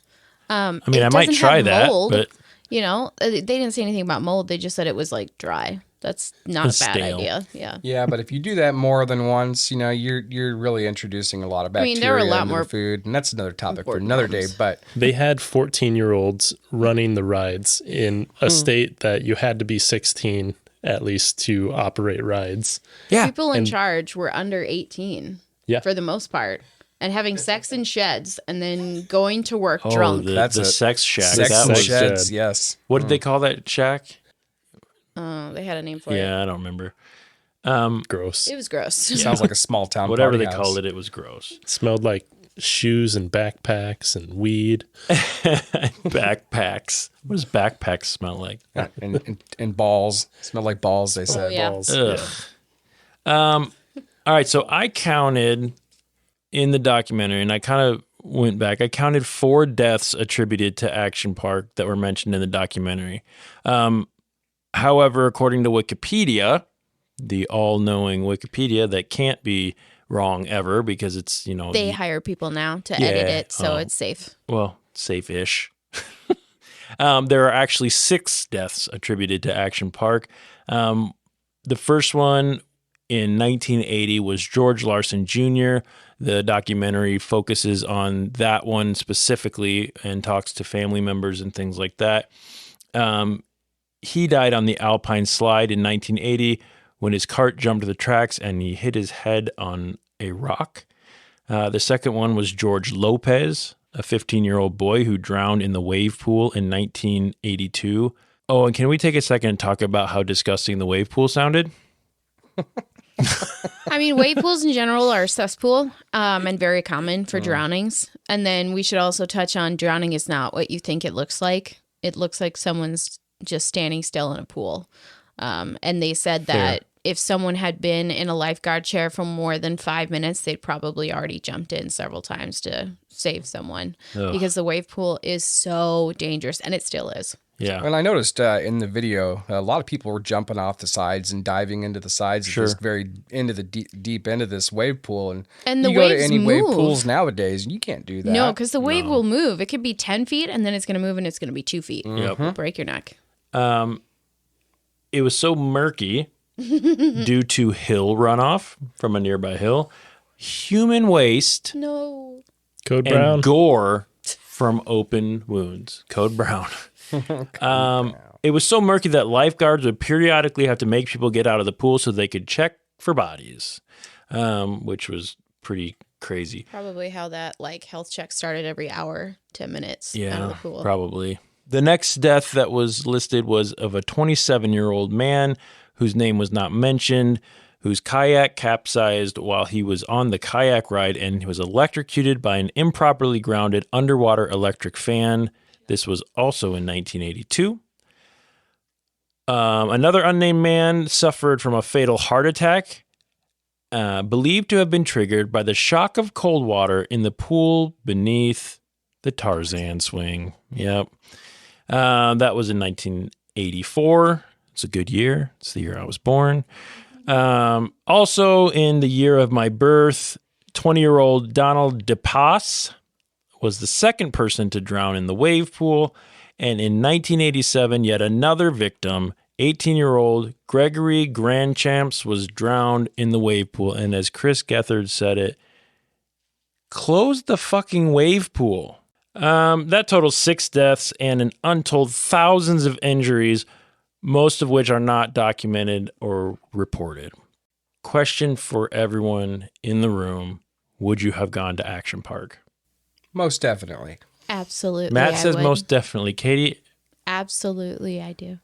S2: I mean, I might try that, but
S7: they didn't say anything about mold. They just said it was like dry. That's not a bad
S2: stale.
S7: idea. Yeah.
S4: Yeah, but if you do that more than once, you're really introducing a lot of bacteria
S7: there are a lot
S4: into
S7: more
S4: the food, and that's another topic for
S7: important
S4: another day.
S7: ones.
S4: But
S3: They had 14-year-olds running the rides in a state that you had to be 16 at least to operate rides.
S2: yeah,
S7: People in charge were under 18
S3: Yeah.
S7: for the most part, and having sex in sheds and then going to work
S2: oh,
S7: drunk.
S2: the sex shack.
S4: sex
S2: That
S4: and
S2: was
S4: sheds,
S3: shed.
S4: yes.
S2: what did they call that shack?
S7: They had a name for it.
S2: Yeah, I don't remember.
S3: Gross.
S7: It was gross.
S4: Sounds like a small town.
S2: Whatever
S4: party
S2: they
S4: house.
S2: called it, it was gross.
S3: Smelled like shoes and backpacks and weed.
S2: Backpacks. What does backpacks smell like?
S4: and balls. Smell like balls. They said.
S7: yeah.
S3: Balls.
S2: Ugh. All right, so I counted in the documentary, and I kind of went back. I counted 4 deaths attributed to Action Park that were mentioned in the documentary. However, according to Wikipedia, the all-knowing Wikipedia that can't be wrong ever because it's,
S7: They hire people now to edit
S2: Yeah.
S7: it, so it's safe.
S2: well, safe-ish. There are actually 6 deaths attributed to Action Park. The first one in 1980 was George Larson Jr. The documentary focuses on that one specifically and talks to family members and things like that. He died on the Alpine Slide in 1980 when his cart jumped the tracks and he hit his head on a rock. The second one was George Lopez, a 15-year-old boy who drowned in the wave pool in 1982. Oh, and can we take a second and talk about how disgusting the wave pool sounded?
S7: I mean, wave pools in general are a cesspool and very common for drownings. And then we should also touch on drowning is not what you think it looks like. It looks like someone's just standing still in a pool. And they said that if someone had been in a lifeguard chair for more than 5 minutes, they'd probably already jumped in several times to save someone because the wave pool is so dangerous, and it still is.
S2: Yeah.
S4: And I noticed in the video, a lot of people were jumping off the sides and diving into the sides, just very into the deep end of this wave pool. And
S7: the
S4: you go to
S7: waves
S4: any wave
S7: move.
S4: pools nowadays, and you can't do that.
S7: No, because the wave will move. It could be 10 feet, and then it's going to move, and it's going to be 2 feet.
S2: Yep.
S7: It'll break your neck.
S2: It was so murky due to hill runoff from a nearby hill, human waste,
S7: No.
S3: Code
S2: and
S3: Brown.
S2: gore from open wounds. Code Brown. It was so murky that lifeguards would periodically have to make people get out of the pool so they could check for bodies, which was pretty crazy.
S7: Probably how that health check started every hour, 10 minutes out of the pool.
S2: Probably. The next death that was listed was of a 27-year-old man whose name was not mentioned, whose kayak capsized while he was on the kayak ride, and he was electrocuted by an improperly grounded underwater electric fan. This was also in 1982. Another unnamed man suffered from a fatal heart attack, believed to have been triggered by the shock of cold water in the pool beneath the Tarzan swing. Yep. That was in 1984. It's a good year. It's the year I was born. Also in the year of my birth, 20-year-old Donald DePass was the second person to drown in the wave pool. And in 1987, yet another victim, 18-year-old Gregory Grandchamps, was drowned in the wave pool. And as Chris Gethard said it, close the fucking wave pool. That totals 6 deaths and an untold thousands of injuries, most of which are not documented or reported. Question for everyone in the room. Would you have gone to Action Park?
S4: Most definitely.
S7: Absolutely.
S2: Matt
S7: I
S2: says
S7: would.
S2: most definitely. Katie?
S7: Absolutely, I do.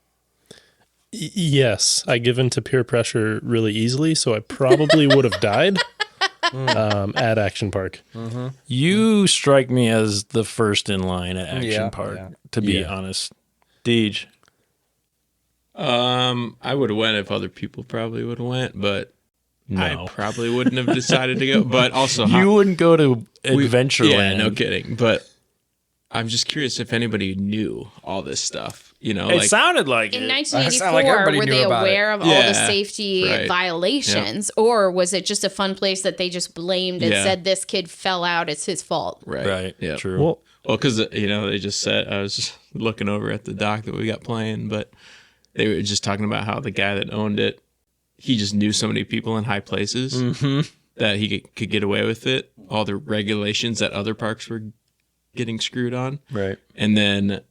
S3: Yes, I give in to peer pressure really easily, so I probably would have died. at Action Park.
S2: You strike me as the first in line at Action
S4: Yeah,
S2: Park,
S4: yeah.
S2: to be
S3: Yeah.
S2: honest. Deej.
S8: I would have went if other people probably would have went, but
S2: No.
S8: I probably wouldn't have decided to go. But also,
S2: You wouldn't go to
S8: we-
S2: Adventureland.
S8: Yeah, no kidding. But I'm just curious if anybody knew all this stuff. You know,
S2: It sounded like
S7: In
S2: it.
S7: 1984,
S4: sounded like everybody
S7: were
S4: knew
S7: they
S4: about it.
S7: aware of all the
S8: Yeah,
S7: safety
S8: right.
S7: violations, or was it just a fun place that they just blamed and
S8: Yeah.
S7: said this kid fell out? It's his fault.
S2: Right.
S8: Yeah.
S2: True.
S3: Well,
S8: Well, because they just said I was just looking over at the doc that we got playing, but they were just talking about how the guy that owned it, he just knew so many people in high places that he could get away with it. All the regulations that other parks were getting screwed on,
S2: right.
S8: and then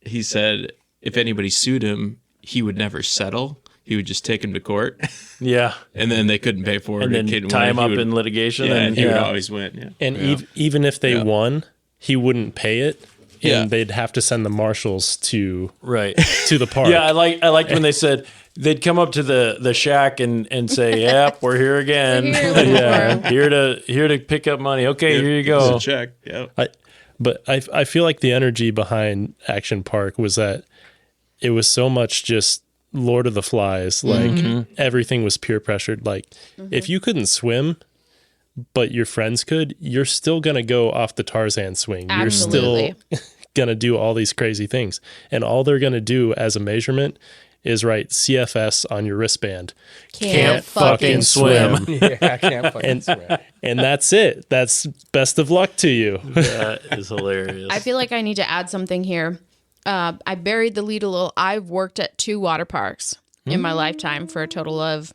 S8: he said if anybody sued him, he would never settle. He would just take him to court,
S2: Yeah.
S8: and then they couldn't pay for it.
S2: And then
S8: Kid
S2: tie
S8: win.
S2: him
S8: He
S2: up
S8: would-
S2: in litigation.
S8: Yeah, and he would
S2: yeah.
S8: always win. Yeah.
S3: and even if they won, he wouldn't pay it, and
S8: Yeah.
S3: they'd have to send the marshals to
S2: Right.
S3: the park.
S2: Yeah, I liked when they said they'd come up to the shack and say, "Yep, we're here again.
S7: We're here looking for him."
S2: here to pick up money. Okay, here you
S8: It's
S2: go."
S8: a check. Yeah.
S3: But I feel like the energy behind Action Park was that it was so much just Lord of the Flies. Like everything was peer pressured. Like if you couldn't swim, but your friends could, you're still going to go off the Tarzan swing.
S7: Absolutely.
S3: You're still going to do all these crazy things. And all they're going to do as a measurement is write CFS on your wristband.
S7: Can't
S2: fucking swim.
S4: Yeah, I can't fucking swear.
S3: And that's it. That's best of luck to you.
S2: That is hilarious.
S7: I feel like I need to add something here. I buried the lead a little. I've worked at 2 water parks in my lifetime for a total of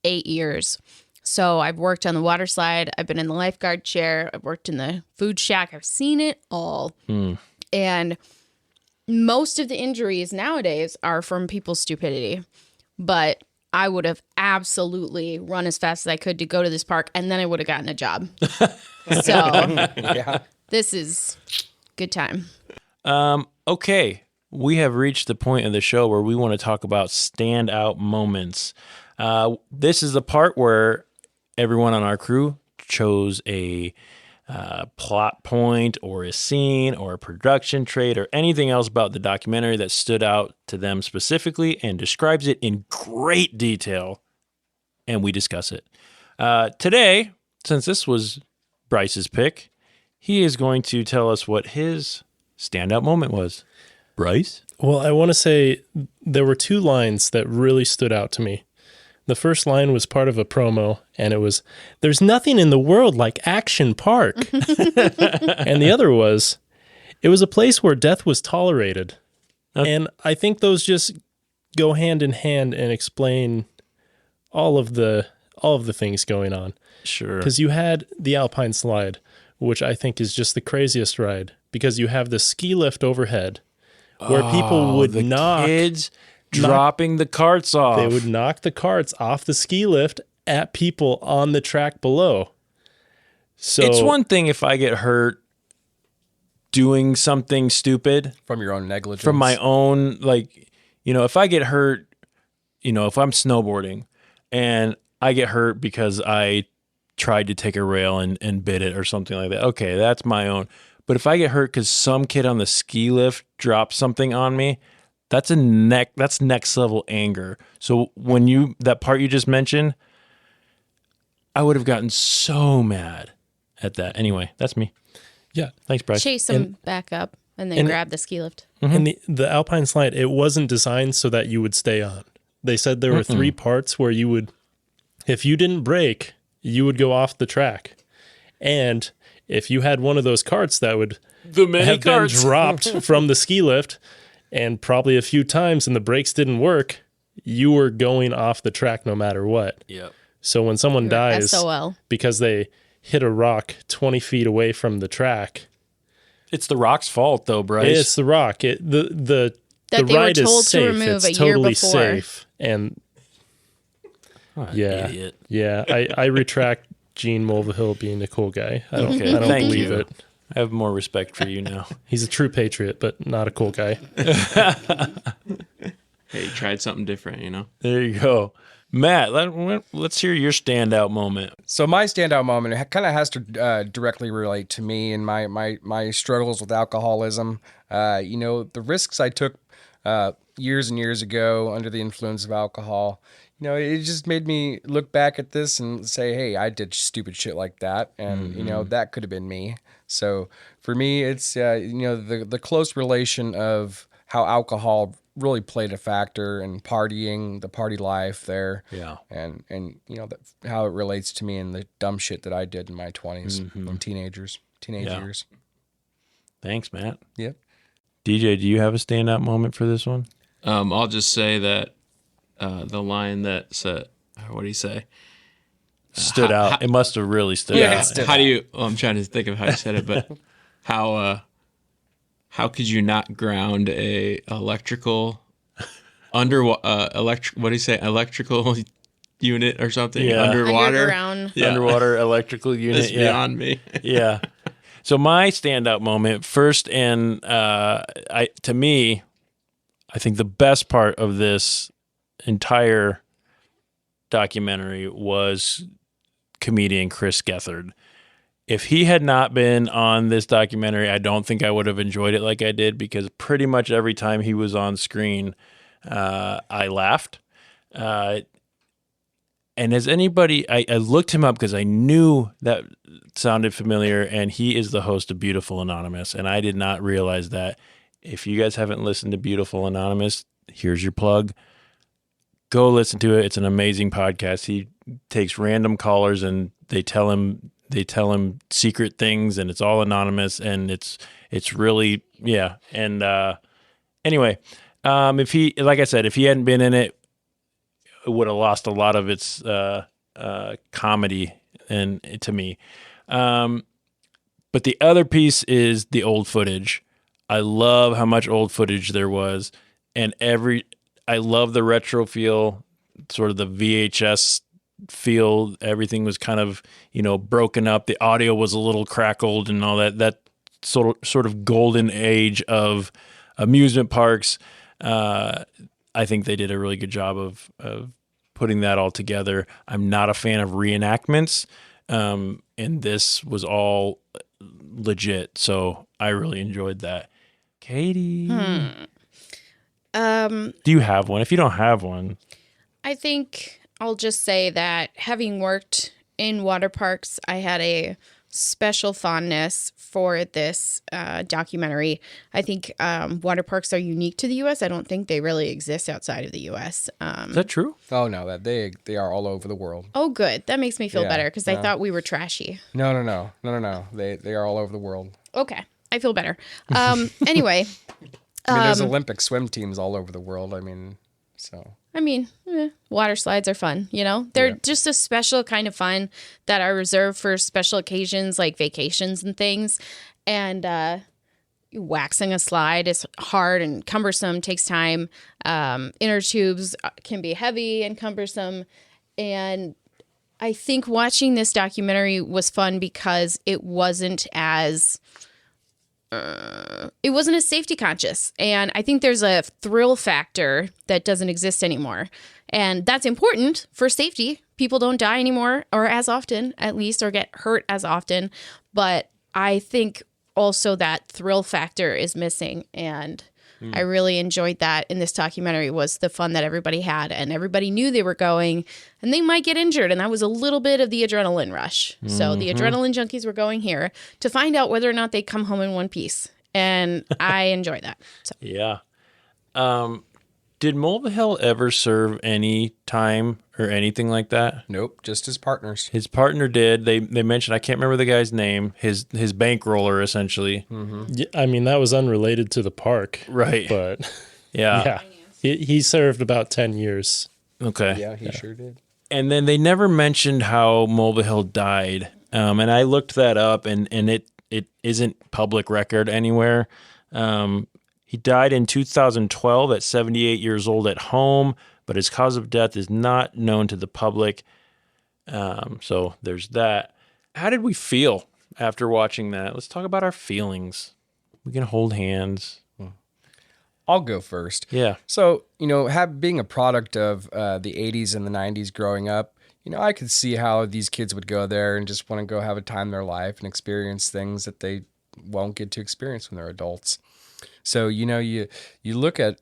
S7: 8 years. So I've worked on the water slide. I've been in the lifeguard chair. I've worked in the food shack. I've seen it all. And most of the injuries nowadays are from people's stupidity. But I would have absolutely run as fast as I could to go to this park, and then I would have gotten a job. So
S4: Yeah.
S7: this is good time.
S2: Okay, we have reached the point of the show where we want to talk about standout moments. This is the part where everyone on our crew chose a plot point or a scene or a production trait or anything else about the documentary that stood out to them specifically and describes it in great detail, and we discuss it. Today, since this was Bryce's pick, he is going to tell us what his standout moment was. Bryce?
S3: Well, I want to say there were 2 lines that really stood out to me. The first line was part of a promo, and it was, "There's nothing in the world like Action Park." And the other was, "It was a place where death was tolerated." And I think those just go hand in hand and explain all of the things going on.
S2: Sure.
S3: Because you had the Alpine Slide, which I think is just the craziest ride, because you have the ski lift overhead where people would
S2: the
S3: knock.
S2: kids dropping the carts off.
S3: They would knock the carts off the ski lift at people on the track below. So
S2: It's one thing if I get hurt doing something stupid
S4: From your own negligence.
S2: from my own, like, if I get hurt, if I'm snowboarding and I get hurt because I tried to take a rail and bit it or something like that. Okay, that's my own. But if I get hurt because some kid on the ski lift dropped something on me, that's next level anger. So when that part you just mentioned, I would have gotten so mad at that. Anyway, that's me.
S3: yeah.
S2: Thanks, Bryce.
S7: Chase them back up and then grab the ski lift.
S3: And the Alpine Slide, it wasn't designed so that you would stay on. They said there were 3 parts where you would, if you didn't brake, you would go off the track. And if you had one of those carts that would
S2: The mini
S3: have been
S2: carts.
S3: dropped from the ski lift and probably a few times and the brakes didn't work, you were going off the track no matter what.
S2: Yep.
S3: So when someone dies
S7: SOL.
S3: because they hit a rock 20 feet away from the track,
S2: It's the rock's fault, though, Bryce.
S3: it's the rock. The
S7: That they were
S3: ride
S7: told
S3: is
S7: to
S3: safe.
S7: remove
S3: It's
S7: a year
S3: totally
S7: before.
S3: safe. And yeah,
S2: idiot.
S3: yeah, I retract Gene Mulvihill being a cool guy. I don't
S2: Thank
S3: believe
S2: you.
S3: it.
S2: I have more respect for you now.
S3: He's a true patriot, but not a cool guy.
S8: Hey, tried something different,
S2: There you go. Matt, let's hear your standout moment.
S4: So my standout moment kind of has to directly relate to me and my struggles with alcoholism. The risks I took years and years ago under the influence of alcohol. It just made me look back at this and say, hey, I did stupid shit like that. And, that could have been me. So for me, it's, the close relation of how alcohol really played a factor in partying, the party life there.
S2: Yeah.
S4: And how it relates to me and the dumb shit that I did in my 20s and teenage years.
S2: Thanks, Matt.
S4: Yep.
S2: DJ, do you have a standout moment for this one?
S8: I'll just say that the line that said, what did he say?
S2: Stood out. It must have really stood out.
S8: How do you? I'm trying to think of how you said it, but how could you not ground a electrical what do you say? Electrical unit or something underwater?
S7: Underground.
S8: Yeah.
S2: Underwater electrical unit.
S8: It's beyond me.
S2: Yeah. So my standout moment first, and to me, I think the best part of this entire documentary was comedian Chris Gethard. If he had not been on this documentary, I don't think I would have enjoyed it like I did, because pretty much every time he was on screen, I laughed. And as anybody, I looked him up because I knew that sounded familiar, and he is the host of Beautiful Anonymous, and I did not realize that. If you guys haven't listened to Beautiful Anonymous, here's your plug. Go listen to it. It's an amazing podcast. He takes random callers and they tell him secret things, and it's all anonymous, and it's really, yeah. And anyway, if he, like I said, if he hadn't been in it, it would have lost a lot of its comedy and to me. But the other piece is the old footage. I love how much old footage there was, and I love the retro feel, sort of the VHS feel. Everything was kind of, broken up. The audio was a little crackled and all that. That sort of golden age of amusement parks. I think they did a really good job of putting that all together. I'm not a fan of reenactments, and this was all legit. So I really enjoyed that. Katie, do you have one? If you don't have one,
S7: I think I'll just say that having worked in water parks, I had a special fondness for this documentary. I think water parks are unique to the U.S. I don't think they really exist outside of the U.S.
S2: Is that true?
S4: Oh no, that they are all over the world.
S7: Oh, good. That makes me feel
S4: Yeah,
S7: better, because I
S4: no.
S7: thought we were trashy.
S4: No. They are all over the world.
S7: Okay, I feel better. Anyway,
S4: There's Olympic swim teams all over the world.
S7: Water slides are fun, They're just a special kind of fun that are reserved for special occasions like vacations and things. And waxing a slide is hard and cumbersome, takes time. Inner tubes can be heavy and cumbersome. And I think watching this documentary was fun because it wasn't as safety conscious. And I think there's a thrill factor that doesn't exist anymore. And that's important for safety. People don't die anymore, or as often, at least, or get hurt as often. But I think also that thrill factor is missing. And I really enjoyed that in this documentary, was the fun that everybody had, and everybody knew they were going and they might get injured. And that was a little bit of the adrenaline rush. So the adrenaline junkies were going here to find out whether or not they come home in one piece. And I enjoy that. So.
S2: Yeah. Did Mulvihill ever serve any time or anything like that?
S4: Nope, just his partners.
S2: His partner did. They mentioned, I can't remember the guy's name, his bankroller, essentially.
S3: Yeah, that was unrelated to the park.
S2: Right.
S3: But
S2: Yeah.
S3: he served about 10 years.
S2: Okay.
S4: Yeah, he sure did.
S2: And then they never mentioned how Mulvihill died. And I looked that up, and it isn't public record anywhere. He died in 2012 at 78 years old at home, but his cause of death is not known to the public. So there's that. How did we feel after watching that? Let's talk about our feelings. We can hold hands.
S4: I'll go first.
S2: Yeah.
S4: So, being a product of the 80s and the 90s growing up, I could see how these kids would go there and just want to go have a time in their life and experience things that they won't get to experience when they're adults. So, you look at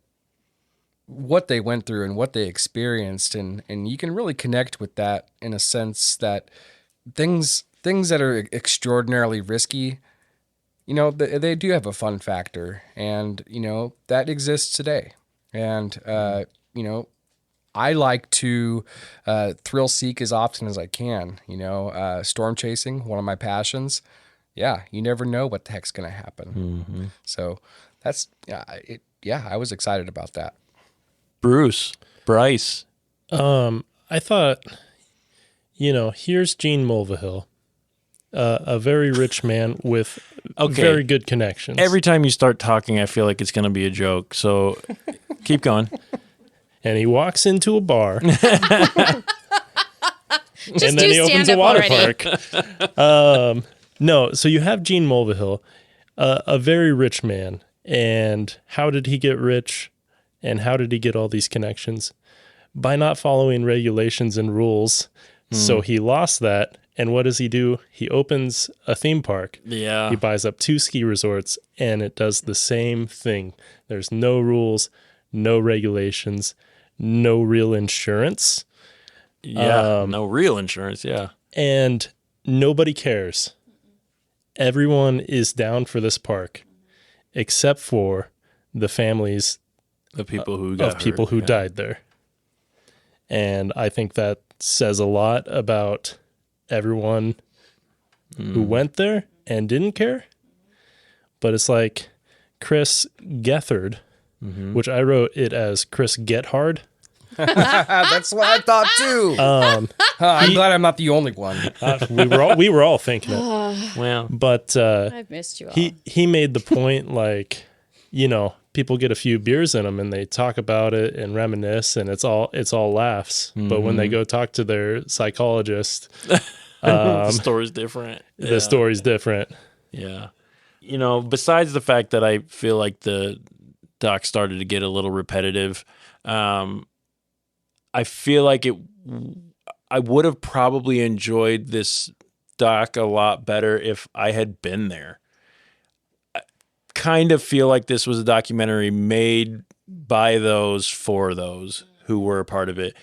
S4: what they went through and what they experienced, and you can really connect with that in a sense that things that are extraordinarily risky, they do have a fun factor, and, that exists today. And, I like to thrill seek as often as I can, storm chasing, one of my passions. Yeah, you never know what the heck's going to happen. So that's, I was excited about that.
S2: Bryce.
S3: I thought, here's Gene Mulvihill, a very rich man with very good connections.
S2: Every time you start talking, I feel like it's going to be a joke. So keep going.
S3: And he walks into a bar.
S7: Just
S3: and then he opens a water park. No, so you have Gene Mulvihill, a very rich man. And how did he get rich? And how did he get all these connections? By not following regulations and rules. So he lost that. And what does he do? He opens a theme park.
S2: Yeah.
S3: He buys up 2 ski resorts, and it does the same thing. There's no rules, no regulations, no real insurance.
S2: Yeah, no real insurance, yeah.
S3: And nobody cares. Everyone is down for this park, except for the families
S2: The people who
S3: died there. And I think that says a lot about everyone who went there and didn't care. But it's like Chris Gethard, which I wrote it as Chris Gethard.
S4: That's what I thought too. I'm glad I'm not the only one.
S3: We were all thinking it.
S2: Well,
S3: But
S7: I've missed you all.
S3: he made the point, like, people get a few beers in them and they talk about it and reminisce, and it's all laughs. But when they go talk to their psychologist,
S2: the story's different.
S3: the story's different.
S2: Yeah. Besides the fact that I feel like the doc started to get a little repetitive, I feel like I would have probably enjoyed this doc a lot better if I had been there. I kind of feel like this was a documentary made by those for those who were a part of it.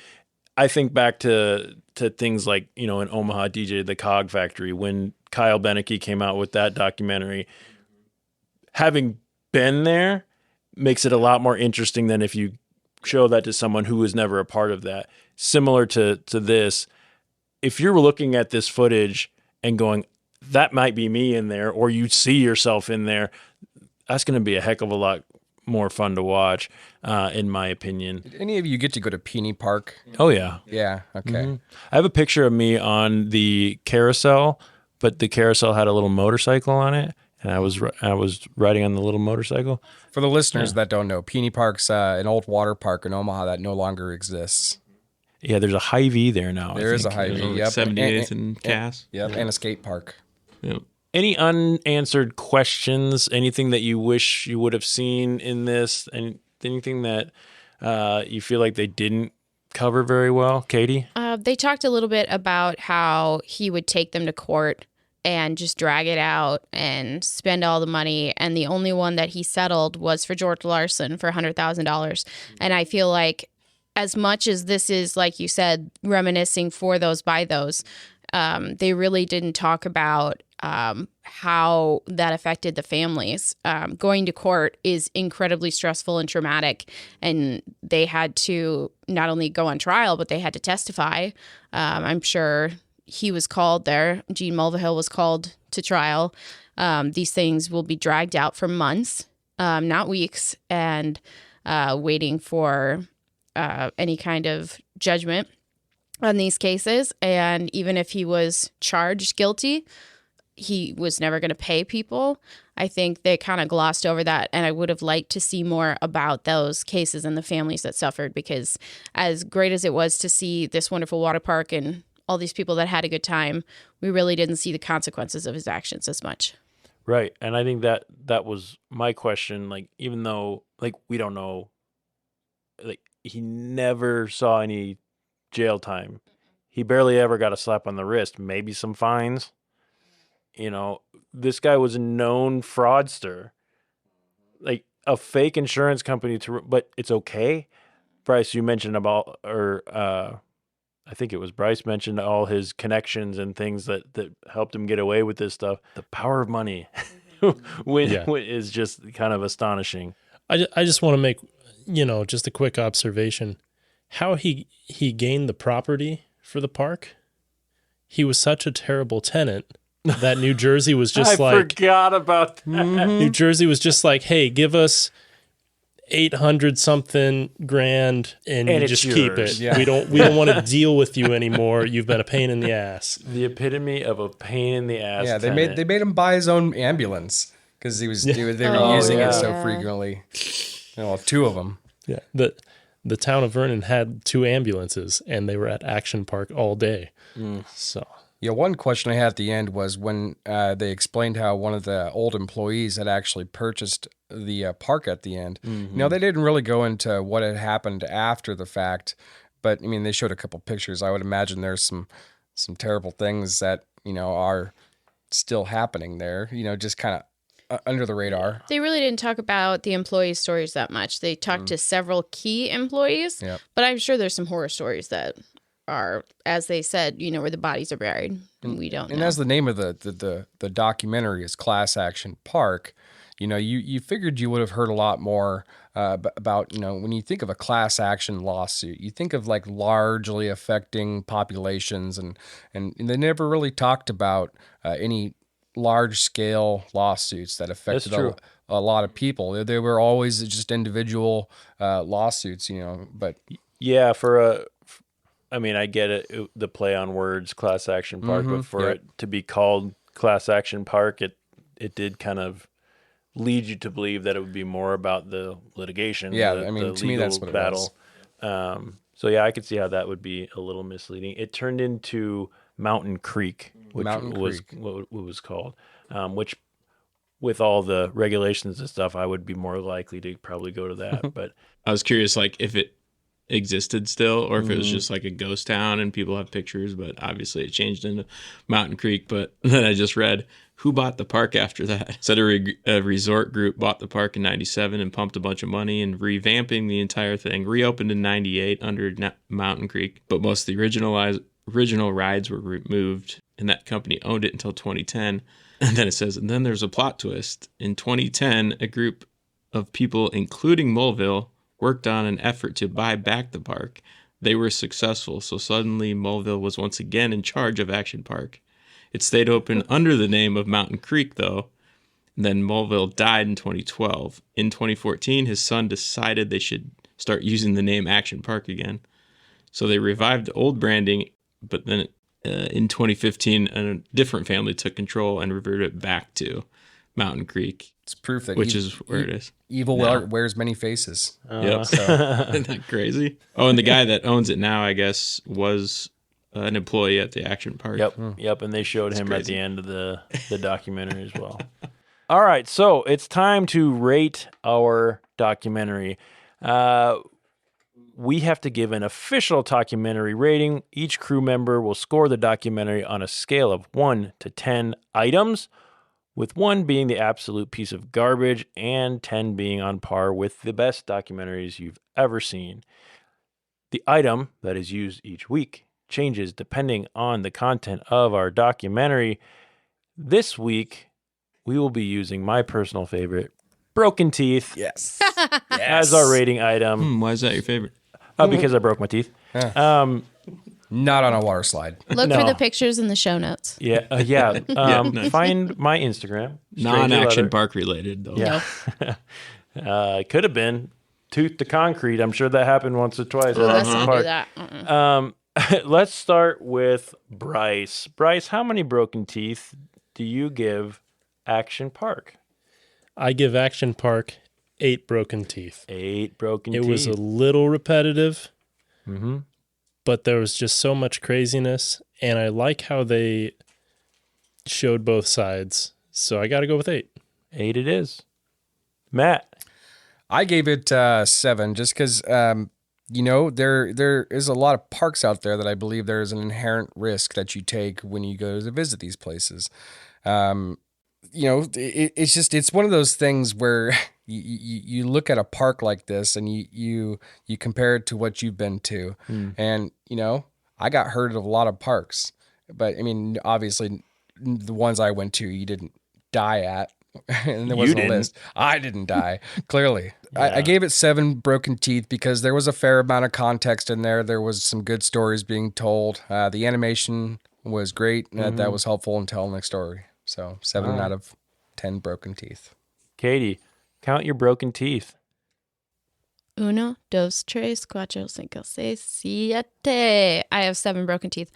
S2: I think back to things like, in Omaha, DJ, the Cog Factory, when Kyle Beneke came out with that documentary. Having been there makes it a lot more interesting than if you show that to someone who was never a part of that. Similar to this, if you're looking at this footage and going, that might be me in there, or you see yourself in there, that's going to be a heck of a lot more fun to watch, in my opinion.
S4: Did any of you get to go to Peony Park?
S2: Oh, yeah.
S4: Yeah, okay.
S2: I have a picture of me on the carousel, but the carousel had a little motorcycle on it, and I was riding on the little motorcycle.
S4: For the listeners that don't know, Peony Park's an old water park in Omaha that no longer exists.
S2: Yeah, there's a Hy-Vee there now.
S4: There is a Hy-Vee, yep.
S8: 78th and Cass.
S4: Yep, and a skate park.
S8: Yep.
S2: Any unanswered questions? Anything that you wish you would have seen in this? And anything that you feel like they didn't cover very well? Katie?
S7: They talked a little bit about how he would take them to court and just drag it out and spend all the money. And the only one that he settled was for George Larson for $100,000. And I feel like as much as this is, like you said, reminiscing for those by those, they really didn't talk about how that affected the families. Going to court is incredibly stressful and traumatic, and they had to not only go on trial, but they had to testify. I'm sure he was called there. Gene Mulvihill was called to trial. These things will be dragged out for months, not weeks, and waiting for any kind of judgment on these cases. And even if he was charged guilty, he was never going to pay people. I think they kind of glossed over that, and I would have liked to see more about those cases and the families that suffered, because as great as it was to see this wonderful water park and all these people that had a good time, we really didn't see the consequences of his actions as much.
S2: Right. And I think that was my question. Like, even though, like, we don't know, like, he never saw any jail time. He barely ever got a slap on the wrist, maybe some fines. You know, this guy was a known fraudster, like a fake insurance company but it's okay. Bryce, you mentioned about, or I think it was Bryce mentioned all his connections and things that helped him get away with this stuff. The power of money is just kind of astonishing.
S3: I just want to make, just a quick observation. How he gained the property for the park. He was such a terrible tenant that New Jersey was just
S2: I forgot about that.
S3: New Jersey was just like, hey, give us 800 something grand and you just
S2: yours.
S3: keep it.
S4: Yeah.
S3: We don't want to deal with you anymore. You've been a pain in the ass.
S2: The epitome of a pain in the ass.
S4: Yeah, they
S2: tenant.
S4: made him buy his own ambulance because they were using it so frequently. Two of them.
S3: Yeah. The town of Vernon had 2 ambulances and they were at Action Park all day. So
S4: Yeah, one question I had at the end was when they explained how one of the old employees had actually purchased the park at the end. They didn't really go into what had happened after the fact, but I mean, they showed a couple pictures. I would imagine there's some terrible things that are still happening there. Just kind of under the radar.
S7: They really didn't talk about the employee stories that much. They talked to several key employees, but I'm sure there's some horror stories that are, as they said, where the bodies are buried, and we don't know.
S4: And as the name of the documentary is Class Action Park, you figured you would have heard a lot more about, when you think of a class action lawsuit, you think of like largely affecting populations, and they never really talked about any large scale lawsuits that affected a lot of people. They were always just individual lawsuits, but
S2: yeah, I get it, the play on words, Class Action Park, but for it to be called Class Action Park, it did kind of lead you to believe that it would be more about the litigation.
S4: Yeah,
S2: the
S4: to me, that's what
S2: battle.
S4: it was.
S2: So yeah, I could see how that would be a little misleading. It turned into Mountain Creek, which was what it was called, which with all the regulations and stuff, I would be more likely to probably go to that. But
S8: I was curious, like, if it existed still or if it was just like a ghost town and people have pictures, but obviously it changed into Mountain Creek. But then I just read who bought the park after that. Said a resort group bought the park in 97 and pumped a bunch of money and revamping the entire thing. Reopened in 98 under Mountain Creek, but most of the original rides were removed, and that company owned it until 2010. And then it says, and then there's a plot twist. In 2010, a group of people, including Mulville, worked on an effort to buy back the park. They were successful, so suddenly Mulville was once again in charge of Action Park. It stayed open under the name of Mountain Creek, though. And then Mulville died in 2012. In 2014, his son decided they should start using the name Action Park again. So they revived the old branding, but then in 2015, a different family took control and reverted it back to Mountain Creek.
S4: It's proof that
S8: which is where it is.
S4: Evil wears many faces.
S8: Yep. Isn't that crazy? Oh, and the guy that owns it now, I guess, was an employee at the Action Park.
S2: Yep. And they showed him at the end of the documentary as well. All right, so it's time to rate our documentary. We have to give an official documentary rating. Each crew member will score the documentary on a scale of 1 to 10 items, with 1 being the absolute piece of garbage and 10 being on par with the best documentaries you've ever seen. The item that is used each week changes depending on the content of our documentary. This week, we will be using my personal favorite, broken teeth,
S4: Yes.
S2: as our rating item.
S8: Why is that your favorite?
S2: Because I broke my teeth.
S4: Not on a water slide.
S7: Look for the pictures in the show notes.
S2: Yeah.
S8: Nice.
S2: Find my Instagram.
S8: Non-Action Park related, though.
S2: Yeah. It could have been tooth to concrete. I'm sure that happened once or twice.
S7: Ooh,
S2: at
S7: let's
S2: Action
S7: not do
S2: Park.
S7: that.
S2: Let's start with Bryce. Bryce, how many broken teeth do you give Action Park?
S3: I give Action Park 8 broken teeth.
S2: 8 broken teeth.
S3: It was a little repetitive, but there was just so much craziness, and I like how they showed both sides. So I got to go with 8.
S2: 8 it is. Matt.
S4: I gave it 7 just because, there is a lot of parks out there that I believe there is an inherent risk that you take when you go to visit these places. It's one of those things where you look at a park like this and you compare it to what you've been to. And, I got hurt at a lot of parks, but I mean, obviously the ones I went to, you didn't die at. And there wasn't a list. I didn't die, clearly. Yeah. I gave it 7 broken teeth because there was a fair amount of context in there. There was some good stories being told. The animation was great. That was helpful in telling the story. So 7 out of 10 broken teeth.
S2: Katie, count your broken teeth.
S7: 1, 2, 3, 4, 5, 6, 7. I have 7 broken teeth.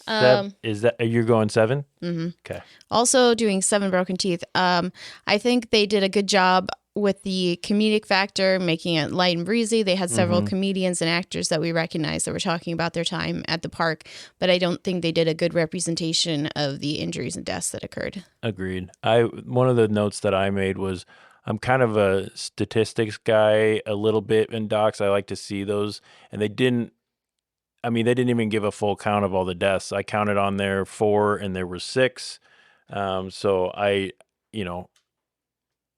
S2: Is that you're going 7?
S7: Mm-hmm.
S2: Okay.
S7: Also doing 7 broken teeth. I think they did a good job with the comedic factor, making it light and breezy. They had several comedians and actors that we recognize that were talking about their time at the park, but I don't think they did a good representation of the injuries and deaths that occurred.
S2: Agreed. One of the notes that I made was I'm kind of a statistics guy a little bit in docs. I like to see those, and they didn't even give a full count of all the deaths. I counted on there 4 and there were 6. So I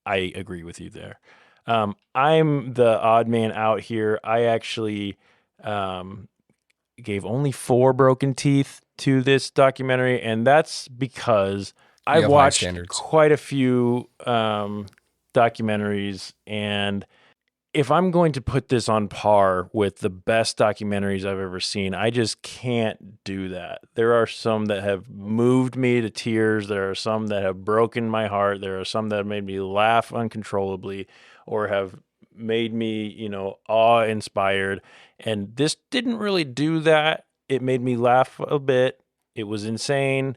S2: agree with you there. I'm the odd man out here. I actually gave only 4 broken teeth to this documentary, and that's because I've watched quite a few documentaries, and if I'm going to put this on par with the best documentaries I've ever seen, I just can't do that. There are some that have moved me to tears. There are some that have broken my heart. There are some that have made me laugh uncontrollably or have made me, awe-inspired. And this didn't really do that. It made me laugh a bit. It was insane.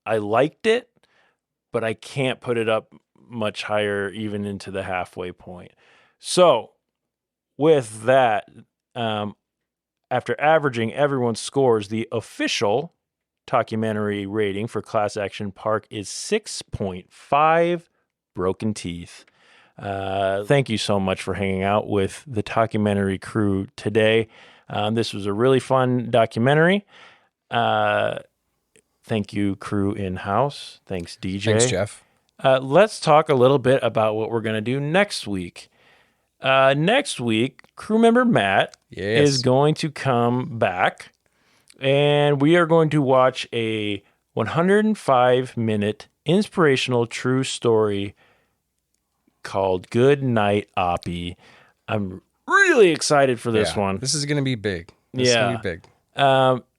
S2: I liked it, but I can't put it up much higher, even into the halfway point. So, with that, after averaging everyone's scores, the official documentary rating for Class Action Park is 6.5 broken teeth. Thank you so much for hanging out with the documentary crew today. This was a really fun documentary. Thank you, crew in-house. Thanks, DJ.
S4: Thanks, Jeff.
S2: Let's talk a little bit about what we're going to do next week. Next week, crew member Matt is going to come back, and we are going to watch a 105-minute inspirational true story called Good Night, Oppie. I'm really excited for this one.
S4: This is going to be big. This is going to be big.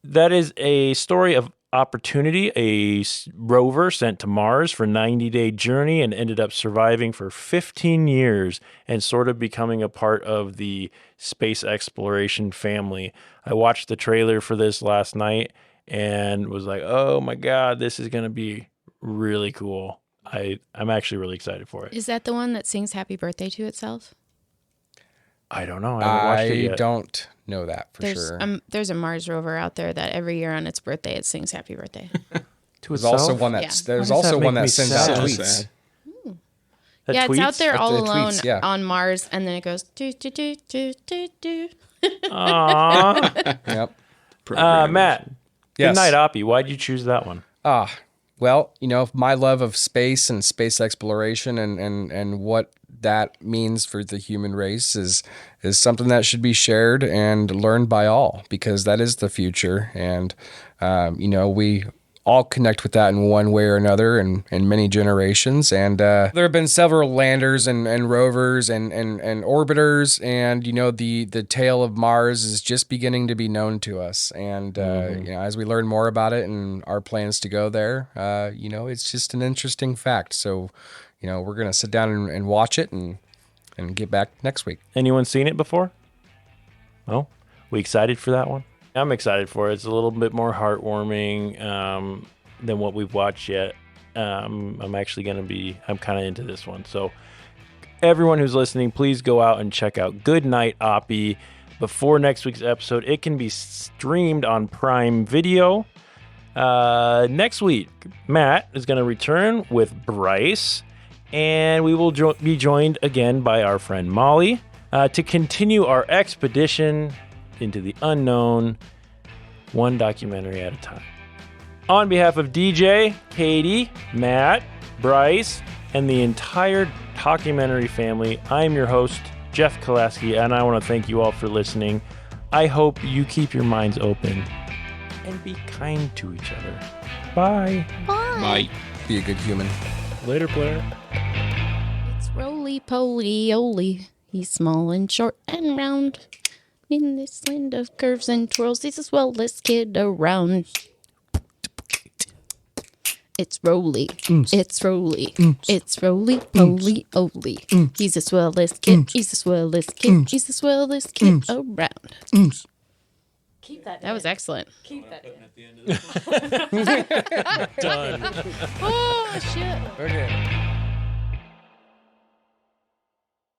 S2: That is a story of opportunity, a rover sent to Mars for a 90-day journey and ended up surviving for 15 years and sort of becoming a part of the space exploration family. I watched the trailer for this last night and was like, oh my God, this is going to be really cool. I'm actually really excited for it.
S7: Is that the one that sings happy birthday to itself?
S2: I don't know. I haven't watched it yet.
S4: I don't know that for sure.
S7: There's a Mars rover out there that every year on its birthday it sings happy birthday.
S4: There's also one that sends out tweets.
S7: Yeah, it's out there all alone
S4: tweets,
S7: on Mars, and then it goes do do do do do do.
S2: Aww.
S4: Yep.
S2: Matt.
S4: Yes.
S2: Good Night, Oppie. Why'd you choose that one?
S4: Well, my love of space and space exploration and what that means for the human race is something that should be shared and learned by all, because that is the future. And, we all connect with that in one way or another in many generations. And there have been several landers and rovers and orbiters, and the tale of Mars is just beginning to be known to us. And as we learn more about it and our plans to go there, it's just an interesting fact. So we're gonna sit down and watch it and get back next week.
S2: Anyone seen it before? No? We excited for that one? I'm excited for it. It's a little bit more heartwarming than what we've watched yet. I'm kind of into this one. So everyone who's listening, please go out and check out Good Night, Oppie before next week's episode. It can be streamed on Prime Video. Next week, Matt is going to return with Bryce, and we will be joined again by our friend Molly to continue our expedition into the unknown, one documentary at a time. On behalf of DJ, Katie, Matt, Bryce, and the entire Talkumentary family, I'm your host, Jeff Kolaski, and I want to thank you all for listening. I hope you keep your minds open and be kind to each other. Bye.
S8: Bye.
S4: Be a good human.
S3: Later, Blair.
S7: It's roly-poly-oly. He's small and short and round. In this land of curves and twirls, he's the swellest kid around. It's Roly. It's Roly. It's roly-poly-oly. He's the swellest kid. He's the swellest kid. He's the swellest kid around.
S1: Keep that.
S7: That was excellent.
S1: Keep that in.
S3: Done.
S7: Oh, shit.
S4: Okay.